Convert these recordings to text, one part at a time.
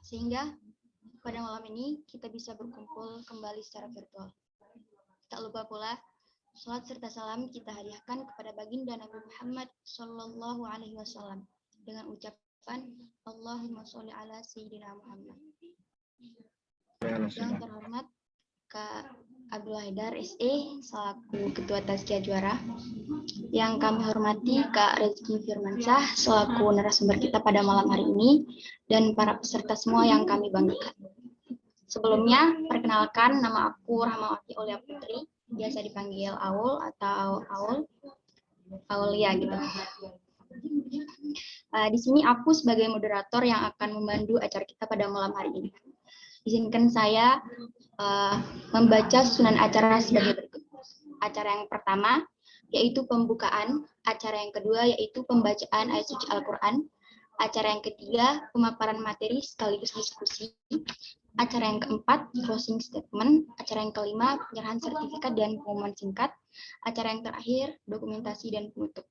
Sehingga pada malam ini kita bisa berkumpul kembali secara virtual. Tak lupa pula, salat serta salam kita hadiahkan kepada baginda Nabi Muhammad Sallallahu Alaihi Wasallam dengan ucapan Allahumma sholli ala Sayyidina Muhammad. Yang terhormat Kak Abdul Haidar SE selaku Ketua Tazkiyah Juara. Yang kami hormati Kak Rezki Firmansyah selaku narasumber kita pada malam hari ini dan para peserta semua yang kami banggakan. Sebelumnya, perkenalkan nama aku Rahmawati Aulia Putri, biasa dipanggil Aul atau Aulia gitu. Di sini aku sebagai moderator yang akan memandu acara kita pada malam hari ini. Izinkan saya membaca susunan acara sebagai berikut. Acara yang pertama yaitu pembukaan, acara yang kedua yaitu pembacaan ayat suci Al-Quran, acara yang ketiga pemaparan materi sekaligus diskusi, acara yang keempat closing statement, acara yang kelima penyerahan sertifikat dan pengumuman singkat, acara yang terakhir dokumentasi dan penutup.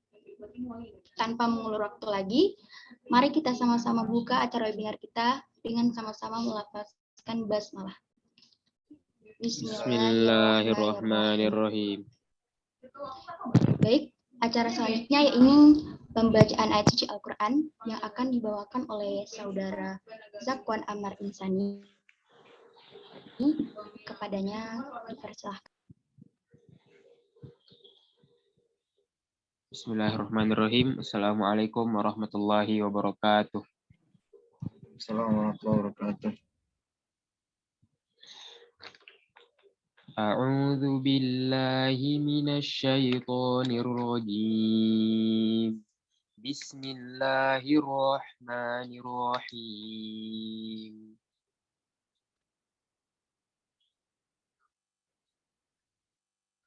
Tanpa mengulur waktu lagi, mari kita sama-sama buka acara webinar kita dengan sama-sama melafazkan basmalah. Bismillahirrahmanirrahim. Baik, acara selanjutnya yaitu pembacaan ayat suci Al-Quran yang akan dibawakan oleh saudara Zakwan Amar Insani. Kepadanya dipersilahkan. Bismillahirrahmanirrahim. Assalamualaikum warahmatullahi wabarakatuh. Assalamualaikum warahmatullahi wabarakatuh. A'udzu billahi minasyaitonir rajim. Bismillahirrahmanirrahim.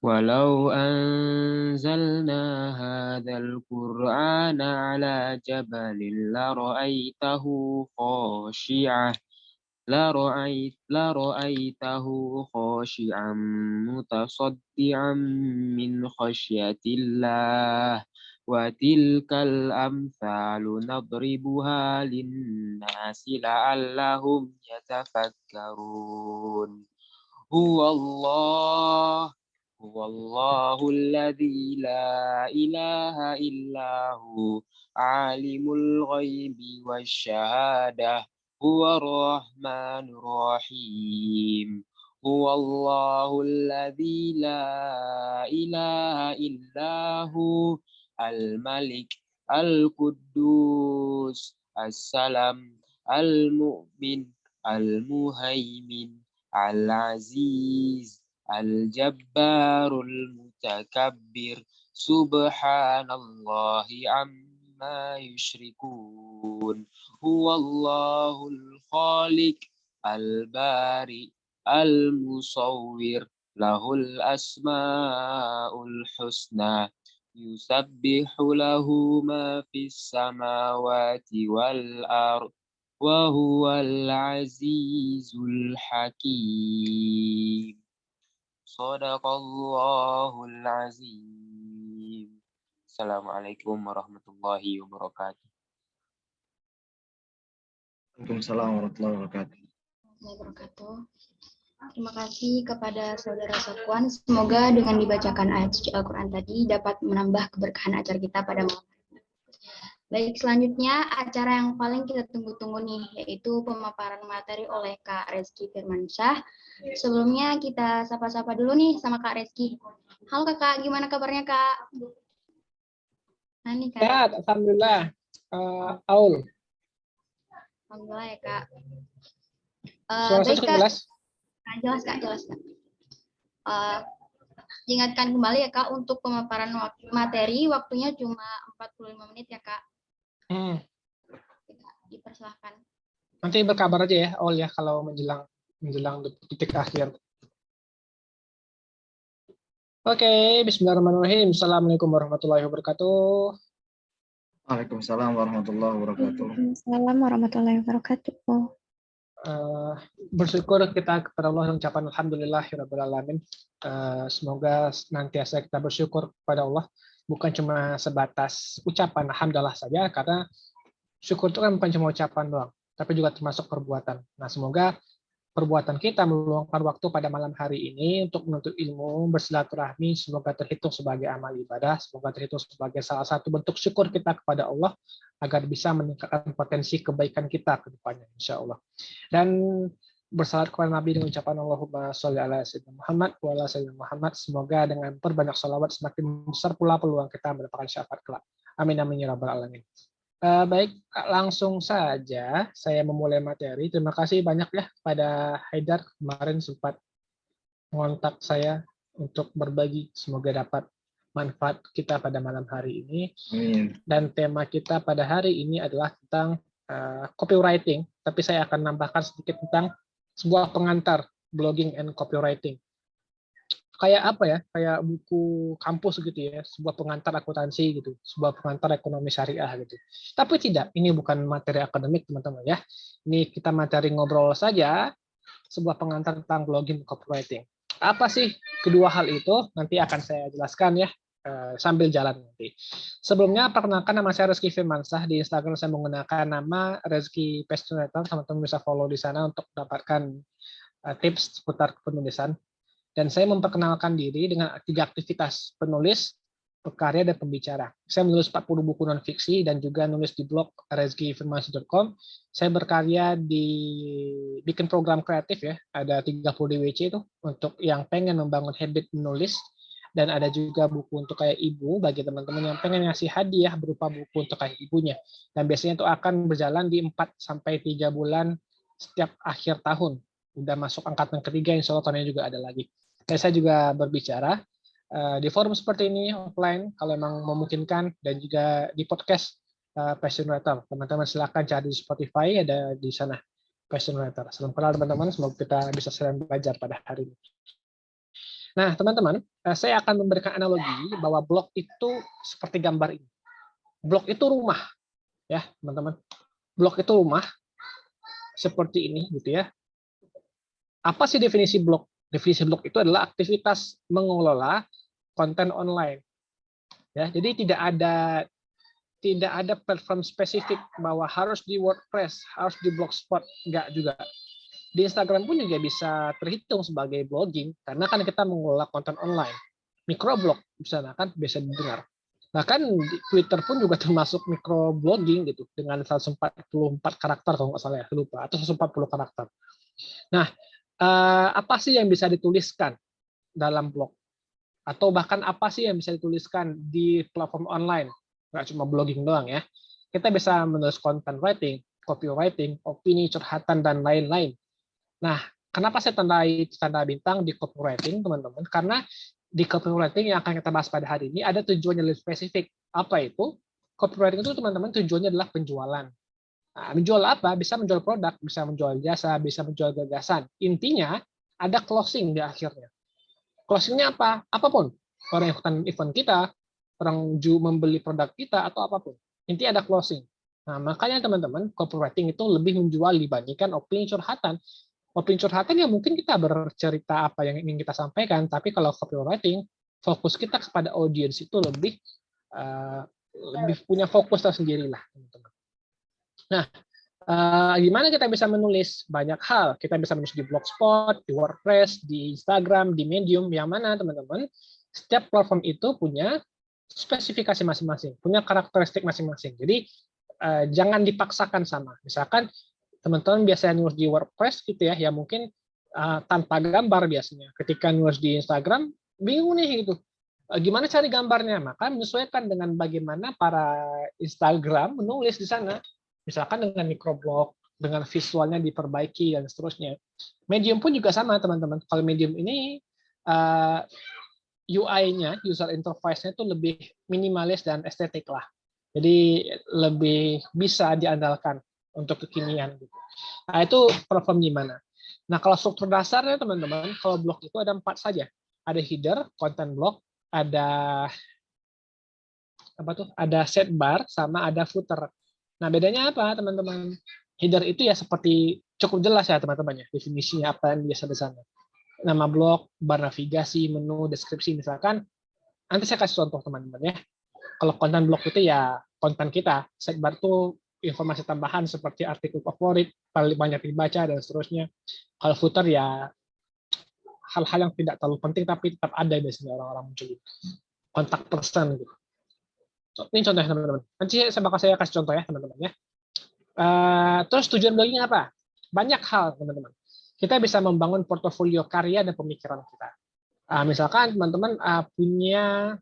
Walau anzalna hadzal qur'ana 'ala jabalin la ra'aitahu khashi'an mutasaddian min khasyatillah wa tilkal amsalu nadribuha lin-nasi la'allahum yatafakkarun. Huwallahu alladzi la ilaha illahu alimul ghaibi wasyahadah huwa rahmanur rahim. Huwallahu alladzi la ilaha illahu al-malik al-quddus as-salam al-mu'min al-muhaimin al-aziz al-jabbarul mutakabbir subhanallahi amma yushrikun. Huwallahul khaliq al-bari al-musawwir lahul asmaul husna yusabbihu lahu ma fis samawati wal ardh wa huwal azizul hakim. Shadaqallahul azim. Assalamualaikum warahmatullahi wabarakatuh. Waalaikumsalam warahmatullahi wabarakatuh. Terima kasih kepada saudara Zakwan. Semoga dengan dibacakan ayat suci Al-Quran tadi dapat menambah keberkahan acara kita pada malam hari. Baik, selanjutnya acara yang paling kita tunggu-tunggu nih, yaitu pemaparan materi oleh Kak Rezki Firmansyah. Sebelumnya kita sapa-sapa dulu nih sama Kak Rezki. Halo Kakak, gimana kabarnya Kak? Nah nih Kak. Sehat, alhamdulillah. Aul. Alhamdulillah ya Kak. Suara Baik Kak. jelas? Nah, jelas Kak. Diingatkan kembali ya Kak, untuk pemaparan materi waktunya cuma 45 menit ya Kak. Dipersilahkan. Nanti berkabar aja ya, Aul ya, kalau menjelang detik akhir. Oke, bismillahirrahmanirrahim. Assalamualaikum warahmatullahi wabarakatuh. Waalaikumsalam warahmatullahi wabarakatuh. Waalaikumsalam warahmatullahi wabarakatuh. Bersyukur kita kepada Allah ucapan alhamdulillahirabbil alamin. Semoga senantiasa kita bersyukur kepada Allah, bukan cuma sebatas ucapan alhamdulillah saja, karena syukur itu kan bukan cuma ucapan doang, tapi juga termasuk perbuatan. Nah, semoga perbuatan kita meluangkan waktu pada malam hari ini untuk menuntut ilmu, bersilaturahmi, semoga terhitung sebagai amal ibadah, semoga terhitung sebagai salah satu bentuk syukur kita kepada Allah agar bisa meningkatkan potensi kebaikan kita ke depannya, insya Allah. Dan bersalat kepada Nabi dengan ucapan Allahumma sholli ala sayyidina Muhammad wa ala sayyidina Muhammad. Semoga dengan perbanyak sholawat semakin besar pula peluang kita mendapatkan syafaat kelak. Amin amin ya rabbal alamin. Baik, langsung saja saya memulai materi. Terima kasih banyak ya pada Haidar kemarin sempat mengontak saya untuk berbagi. Semoga dapat manfaat kita pada malam hari ini. Amin. Dan tema kita pada hari ini adalah tentang copywriting. Tapi saya akan nambahkan sedikit tentang sebuah pengantar blogging and copywriting. Kayak apa ya? Kayak buku kampus gitu ya, sebuah pengantar akuntansi gitu, sebuah pengantar ekonomi syariah gitu. Tapi tidak, ini bukan materi akademik teman-teman ya. Ini kita materi ngobrol saja, sebuah pengantar tentang blogging copywriting. Apa sih kedua hal itu? Nanti akan saya jelaskan ya sambil jalan nanti. Sebelumnya perkenalkan, nama saya Rezky Firmansyah. Di Instagram saya menggunakan nama Rezky Penulisan. Teman-teman bisa follow di sana untuk mendapatkan tips seputar penulisan. Dan saya memperkenalkan diri dengan 3 aktivitas: penulis, pekarya, dan pembicara. Saya menulis 40 buku non-fiksi dan juga nulis di blog rezkyfirmansyah.com. Saya berkarya di bikin program kreatif ya, ada 30 DWC itu untuk yang pengen membangun habit menulis, dan ada juga buku untuk kayak ibu bagi teman-teman yang pengen ngasih hadiah berupa buku untuk kayak ibunya. Dan biasanya itu akan berjalan di 4-3 bulan setiap akhir tahun. Udah masuk angkatan ketiga, insya Allah tahunnya juga ada lagi. Dan saya juga berbicara di forum seperti ini offline kalau memang memungkinkan, dan juga di podcast Passion Writer. Teman-teman silakan cari di Spotify, ada di sana Passion Writer. Salam kenal teman-teman, semoga kita bisa sering belajar pada hari ini. Nah teman-teman, saya akan memberikan analogi bahwa blog itu seperti gambar ini. Blog itu rumah, ya teman-teman. Blog itu rumah seperti ini gitu ya. Apa sih definisi blog? Definisi blog itu adalah aktivitas mengelola konten online. Ya, jadi tidak ada platform spesifik bahwa harus di WordPress, harus di Blogspot, enggak juga. Di Instagram pun juga bisa terhitung sebagai blogging karena kan kita mengelola konten online. Microblog misalnya kan biasa didengar. Bahkan di Twitter pun juga termasuk microblogging gitu dengan 144 karakter kalau nggak salah ya, lupa, atau 140 karakter. Nah, apa sih yang bisa dituliskan dalam blog? Atau bahkan apa sih yang bisa dituliskan di platform online? Nggak cuma blogging doang ya. Kita bisa menulis content writing, copywriting, opini, curhatan, dan lain-lain. Nah, kenapa saya tanda bintang di copywriting, teman-teman? Karena di copywriting yang akan kita bahas pada hari ini ada tujuannya lebih spesifik. Apa itu? Copywriting itu, teman-teman, tujuannya adalah penjualan. Nah, menjual apa? Bisa menjual produk, bisa menjual jasa, bisa menjual gagasan. Intinya ada closing di akhirnya. Closingnya apa? Apapun. Orang yang ikutan event kita, orang membeli produk kita, atau apapun. Intinya ada closing. Nah, makanya teman-teman, copywriting itu lebih menjual dibandingkan opini curhatan. Opini curhatan ya mungkin kita bercerita apa yang ingin kita sampaikan, tapi kalau copywriting, fokus kita kepada audiens itu lebih punya fokus tersendiri lah, teman-teman. Nah, gimana kita bisa menulis? Banyak hal. Kita bisa menulis di Blogspot, di WordPress, di Instagram, di Medium, yang mana teman-teman, setiap platform itu punya spesifikasi masing-masing, punya karakteristik masing-masing. Jadi, jangan dipaksakan sama. Misalkan, teman-teman biasanya nulis di WordPress gitu ya mungkin tanpa gambar biasanya. Ketika nulis di Instagram, bingung nih gitu. Gimana cari gambarnya? Maka menyesuaikan dengan bagaimana para Instagram menulis di sana. Misalkan dengan microblog, dengan visualnya diperbaiki, dan seterusnya. Medium pun juga sama, teman-teman. Kalau Medium ini, UI-nya, user interface-nya itu lebih minimalis dan estetik lah. Jadi lebih bisa diandalkan untuk kekinian. Nah, itu platform gimana? Nah, kalau struktur dasarnya, teman-teman, kalau blog itu ada 4 saja. Ada header, content blog, ada sidebar, sama ada footer. Nah, bedanya apa, teman-teman? Header itu ya seperti cukup jelas ya, teman-teman ya, definisinya apa yang biasa di sana. Nama blog, bar navigasi, menu, deskripsi misalkan. Nanti saya kasih contoh, teman-teman ya. Kalau konten blog itu ya konten kita, sidebar itu informasi tambahan seperti artikel favorit, paling banyak dibaca, dan seterusnya. Kalau footer ya hal-hal yang tidak terlalu penting tapi tetap ada biasanya orang-orang muncul kontak person gitu. Ini contohnya teman-teman. Nanti saya kasih contoh ya teman-teman ya. Terus tujuan blogging apa? Banyak hal teman-teman. Kita bisa membangun portofolio karya dan pemikiran kita. Misalkan teman-teman punya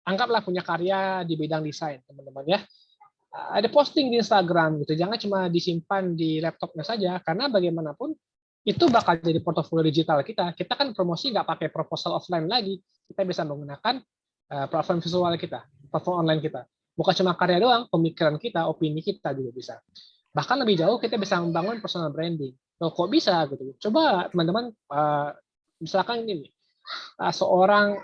anggaplah punya karya di bidang desain teman-teman ya. Ada posting di Instagram gitu. Jangan cuma disimpan di laptopnya saja karena bagaimanapun itu bakal jadi portofolio digital kita. Kita kan promosi nggak pakai proposal offline lagi. Kita bisa menggunakan platform visual kita, platform online kita. Bukan cuma karya doang, pemikiran kita, opini kita juga bisa. Bahkan lebih jauh kita bisa membangun personal branding. Loh, kok bisa gitu? Coba teman-teman, misalkan ini seorang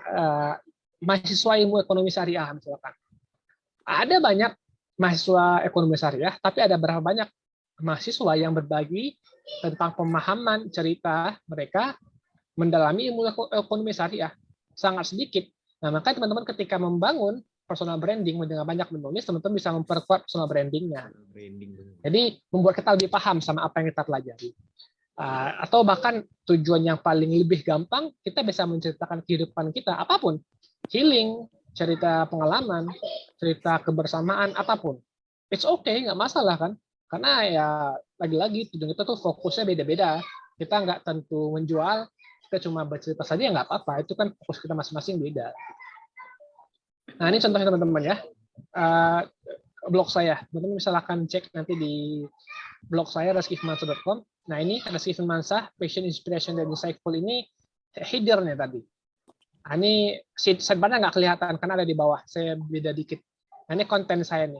mahasiswa ilmu ekonomi syariah misalkan. Ada banyak mahasiswa ekonomi syariah, tapi ada berapa banyak mahasiswa yang berbagi tentang pemahaman cerita mereka mendalami ilmu ekonomi syariah? Sangat sedikit. Nah, maka teman-teman ketika membangun personal branding dengan banyak menulis, teman-teman bisa memperkuat personal brandingnya. Jadi membuat kita lebih paham sama apa yang kita pelajari. Atau bahkan tujuan yang paling lebih gampang, kita bisa menceritakan kehidupan kita, apapun. Healing, cerita pengalaman, cerita kebersamaan, apapun. It's okay, nggak masalah kan? Karena ya lagi-lagi tujuan kita tuh fokusnya beda-beda. Kita nggak tentu menjual, kita cuma bercerita saja ya nggak apa-apa. Itu kan fokus kita masing-masing beda. Nah ini contohnya teman-teman ya. Blog saya, teman-teman silakan cek nanti di blog saya rezkifmansyah.com. Nah ini Rezky Firmansyah, Passion, Inspiration, dan Insightful ini header-nya tadi. Nah, ini sidebar-nya nggak kelihatan karena ada di bawah. Saya beda dikit. Nah, ini konten saya nih.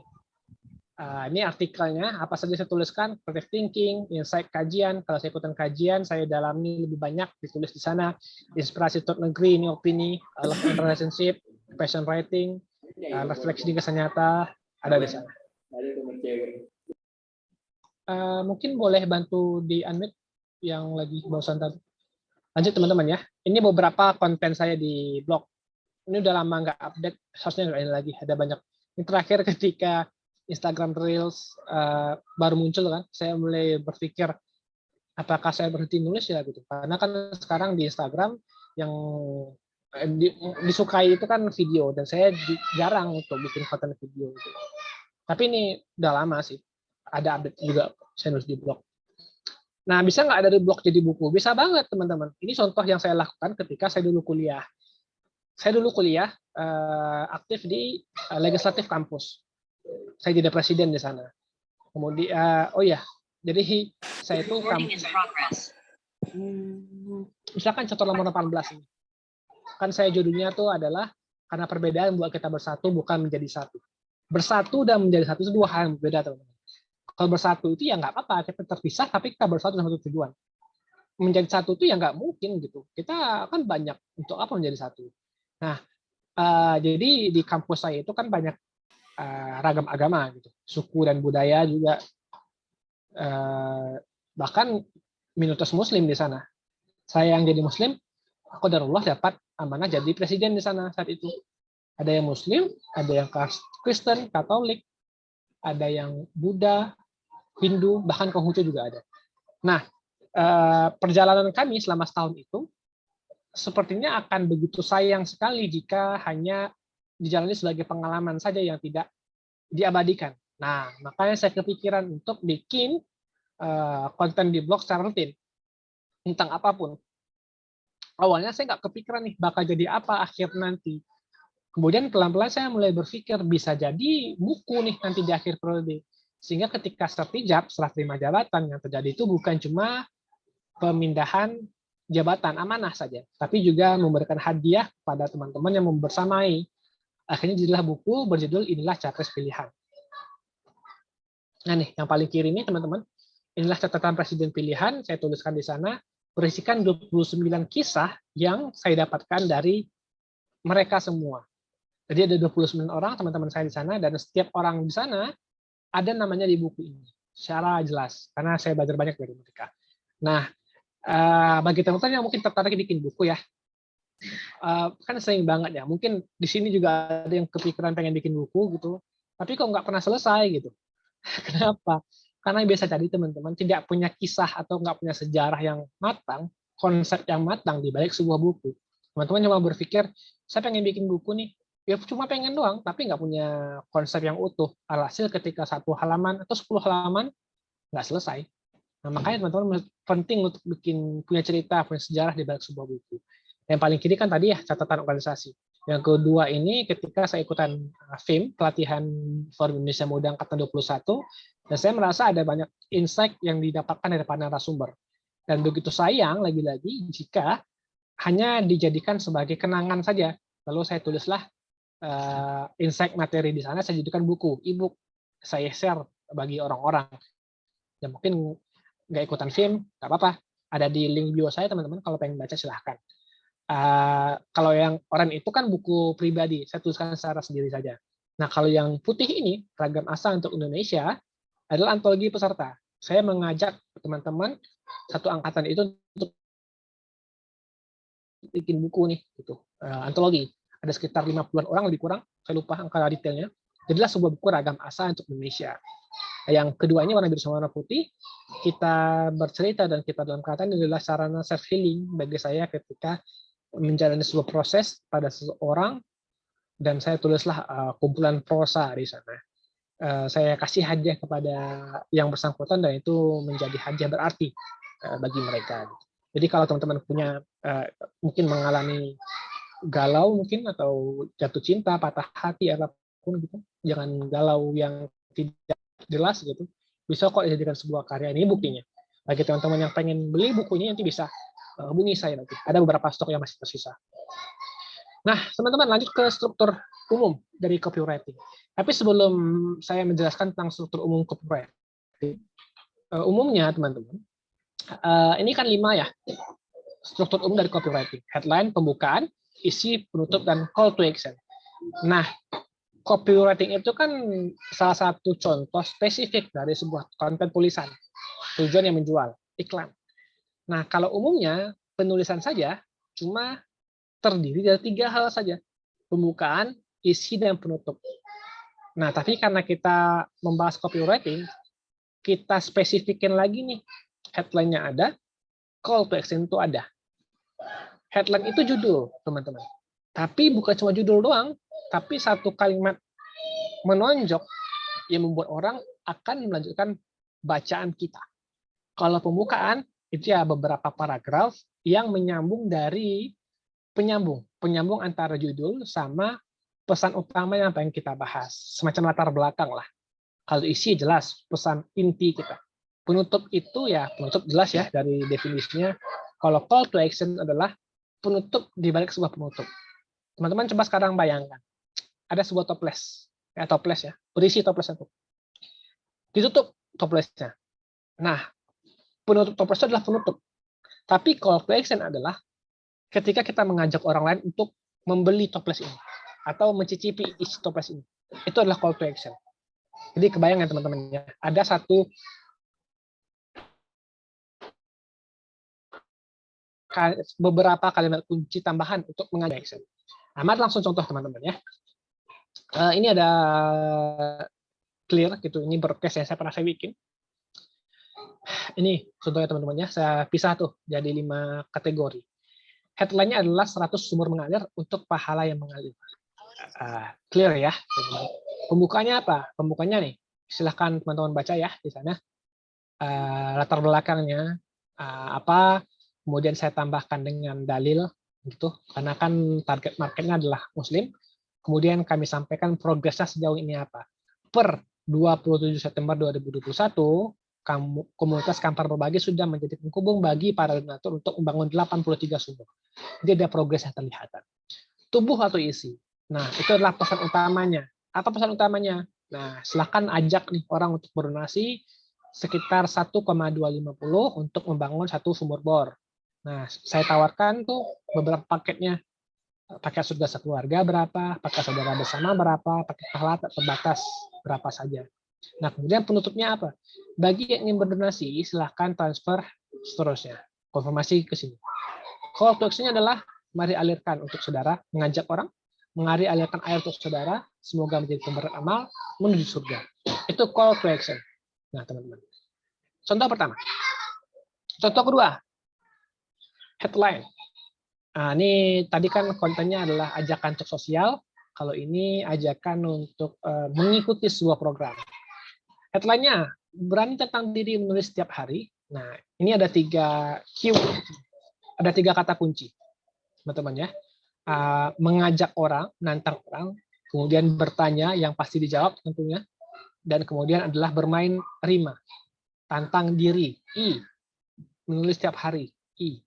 Ini artikelnya, apa saja saya tuliskan, creative thinking, insight kajian. Kalau saya ikutan kajian, saya dalami lebih banyak, ditulis di sana. Inspirasi untuk negeri, ini opini, love and relationship, passion writing, refleksi di kesan nyata, ada di sana. Mungkin boleh bantu di unmute yang lagi barusan tadi. Lanjut teman-teman ya. Ini beberapa konten saya di blog. Ini udah lama nggak update, harusnya nggak ada lagi. Ada banyak. Ini terakhir ketika Instagram Reels baru muncul kan, saya mulai berpikir apakah saya berhenti nulis ya gitu. Karena kan sekarang di Instagram yang disukai itu kan video dan saya jarang untuk bikin konten video gitu. Tapi ini udah lama sih. Ada update juga saya nulis di blog. Nah, bisa nggak dari blog jadi buku? Bisa banget, teman-teman. Ini contoh yang saya lakukan ketika saya dulu kuliah. Saya dulu kuliah aktif di legislatif kampus. Saya jadi presiden di sana. Kemudian, jadi saya itu misalkan contoh nomor 18 ini. Kan saya judulnya tuh adalah karena perbedaan buat kita bersatu bukan menjadi satu. Bersatu dan menjadi satu itu dua hal yang berbeda, teman-teman. Kalau bersatu itu ya nggak apa-apa, kita terpisah tapi kita bersatu sama satu tujuan. Menjadi satu itu ya nggak mungkin gitu. Kita kan banyak, untuk apa menjadi satu. Nah, jadi di kampus saya itu kan banyak ragam agama gitu, suku dan budaya juga, bahkan minoritas Muslim di sana. Saya yang jadi Muslim, aku qadarullah dapat amanah jadi presiden di sana saat itu. Ada yang Muslim, ada yang Kristen, Katolik, ada yang Buddha, Hindu, bahkan Konghucu juga ada. Nah, perjalanan kami selama setahun itu sepertinya akan begitu sayang sekali jika hanya dijalani sebagai pengalaman saja yang tidak diabadikan. Nah, makanya saya kepikiran untuk bikin konten di blog secara rutin tentang apapun. Awalnya saya nggak kepikiran nih bakal jadi apa akhir nanti. Kemudian pelan-pelan saya mulai berpikir bisa jadi buku nih nanti di akhir periode. Sehingga ketika sertijab, serah terima jabatan, yang terjadi itu bukan cuma pemindahan jabatan amanah saja, tapi juga memberikan hadiah pada teman-teman yang membersamai. Akhirnya jadilah buku berjudul Inilah Capres Pilihan. Nah nih, yang paling kiri ini teman-teman, inilah catatan presiden pilihan, saya tuliskan di sana, berisikan 29 kisah yang saya dapatkan dari mereka semua. Jadi ada 29 orang teman-teman saya di sana, dan setiap orang di sana ada namanya di buku ini secara jelas karena saya belajar banyak dari mereka. Nah, bagi teman-teman yang mungkin tertarik bikin buku ya, kan sering banget ya. Mungkin di sini juga ada yang kepikiran pengen bikin buku gitu. tapi kok nggak pernah selesai gitu. Kenapa? Karena biasa jadi teman-teman tidak punya kisah atau nggak punya sejarah yang matang, konsep yang matang di balik sebuah buku. Teman-teman cuma berpikir, saya pengen bikin buku nih, ya cuma pengen doang, tapi nggak punya konsep yang utuh. Alhasil ketika 1 halaman atau 10 halaman nggak selesai. Nah, makanya teman-teman penting untuk bikin punya cerita, punya sejarah di balik sebuah buku. Yang paling kiri kan tadi ya catatan organisasi. Yang kedua ini ketika saya ikutan FIM, pelatihan Forum Indonesia Muda Angkatan 21, dan saya merasa ada banyak insight yang didapatkan dari para narasumber. Dan begitu sayang lagi-lagi jika hanya dijadikan sebagai kenangan saja. Lalu saya tulislah insight materi di sana, saya jadikan buku, e-book, saya share bagi orang-orang. Ya mungkin nggak ikutan FIM, nggak apa-apa. Ada di link bio saya teman-teman, kalau pengen baca silahkan. Kalau yang oranye itu kan buku pribadi, saya tuliskan secara sendiri saja. Nah, kalau yang putih ini, Ragam Asa untuk Indonesia, adalah antologi peserta. Saya mengajak teman-teman satu angkatan itu untuk bikin buku nih, gitu, antologi. Ada sekitar 50-an orang lebih kurang, saya lupa angka detailnya. Jadilah sebuah buku Ragam Asa untuk Indonesia. Yang kedua ini warna biru sama warna putih, kita bercerita dan kita dalam kata ini adalah sarana self healing bagi saya ketika menjalani sebuah proses pada seseorang, dan saya tulislah kumpulan prosa di sana. Saya kasih hadiah kepada yang bersangkutan dan itu menjadi hadiah berarti bagi mereka. Jadi kalau teman-teman punya mungkin mengalami galau mungkin atau jatuh cinta, patah hati apapun gitu, jangan galau yang tidak jelas gitu. Bisa kok dijadikan sebuah karya. Ini buktinya. Bagi teman-teman yang pengen beli bukunya nanti bisa hubungi saya nanti. Ada beberapa stok yang masih tersisa. Nah, teman-teman lanjut ke struktur umum dari copywriting. Tapi sebelum saya menjelaskan tentang struktur umum copywriting, umumnya teman-teman, ini kan 5 ya, struktur umum dari copywriting. Headline, pembukaan, isi, penutup, dan call to action. Nah, copywriting itu kan salah satu contoh spesifik dari sebuah konten tulisan. Tujuan yang menjual, iklan. Nah, kalau umumnya penulisan saja cuma terdiri dari 3 hal saja. Pembukaan, isi, dan penutup. Nah, tapi karena kita membahas copywriting, kita spesifikin lagi nih. Headline-nya ada, call to action itu ada. Headline itu judul, teman-teman. Tapi bukan cuma judul doang, tapi satu kalimat menonjok yang membuat orang akan melanjutkan bacaan kita. Kalau pembukaan, itu ya beberapa paragraf yang menyambung dari penyambung antara judul sama pesan utama yang pengen kita bahas, semacam latar belakang lah. Kalau isi jelas pesan inti kita. Penutup itu ya penutup jelas ya dari definisinya. Kalau call to action adalah penutup di balik sebuah penutup. Teman-teman coba sekarang bayangkan, ada sebuah toples ya, berisi toples itu. Ditutup toplesnya. Nah, penutup toples itu adalah penutup. Tapi call to action adalah ketika kita mengajak orang lain untuk membeli toples ini atau mencicipi isi toples ini. Itu adalah call to action. Jadi kebayang ya teman-teman ya, ada beberapa kalimat kunci tambahan untuk mengajak action. Amat langsung contoh teman-teman ya. Ini ada clear gitu, ini broadcast yang saya pernah bikin. Ini contohnya teman-teman ya, saya pisah tuh jadi 5 kategori. Headline-nya adalah 100 sumur mengalir untuk pahala yang mengalir. Clear ya. Pembukanya apa? Pembukanya nih, silahkan teman-teman baca ya di sana. Latar belakangnya apa, kemudian saya tambahkan dengan dalil gitu, karena kan target marketnya adalah Muslim. Kemudian kami sampaikan progresnya sejauh ini apa. Per 27 September 2021, komunitas Kampar Berbagi sudah menjadi penghubung bagi para donatur untuk membangun 83 sumur. Jadi ada progres yang terlihat. Tubuh atau isi. Nah, itu adalah pesan utamanya. Apa pesan utamanya? Nah, silakan ajak nih orang untuk berdonasi sekitar 1,250 untuk membangun 1 sumur bor. Nah, saya tawarkan tuh beberapa paketnya. Paket surga sekeluarga berapa, paket saudara bersama berapa, paket pahala tak terbatas berapa saja. Nah, kemudian penutupnya apa? Bagi yang ingin berdonasi, silahkan transfer seterusnya. Konfirmasi ke sini. Call to action-nya adalah mari alirkan untuk saudara, mengajak orang Mari alirkan air untuk saudara, semoga menjadi pemberat amal menuju surga. Itu call to action. Nah, teman-teman. Contoh pertama. Contoh kedua, headline. Nah, ini tadi kan kontennya adalah ajakan untuk sosial. Kalau ini ajakan untuk mengikuti sebuah program. Headline-nya, berani tentang diri menulis setiap hari. Nah, ini ada 3 keyword. Ada 3 kata kunci, teman-teman ya. Mengajak orang, menantang orang, kemudian bertanya yang pasti dijawab tentunya, dan kemudian adalah bermain rima, tantang diri, I, menulis setiap hari, I.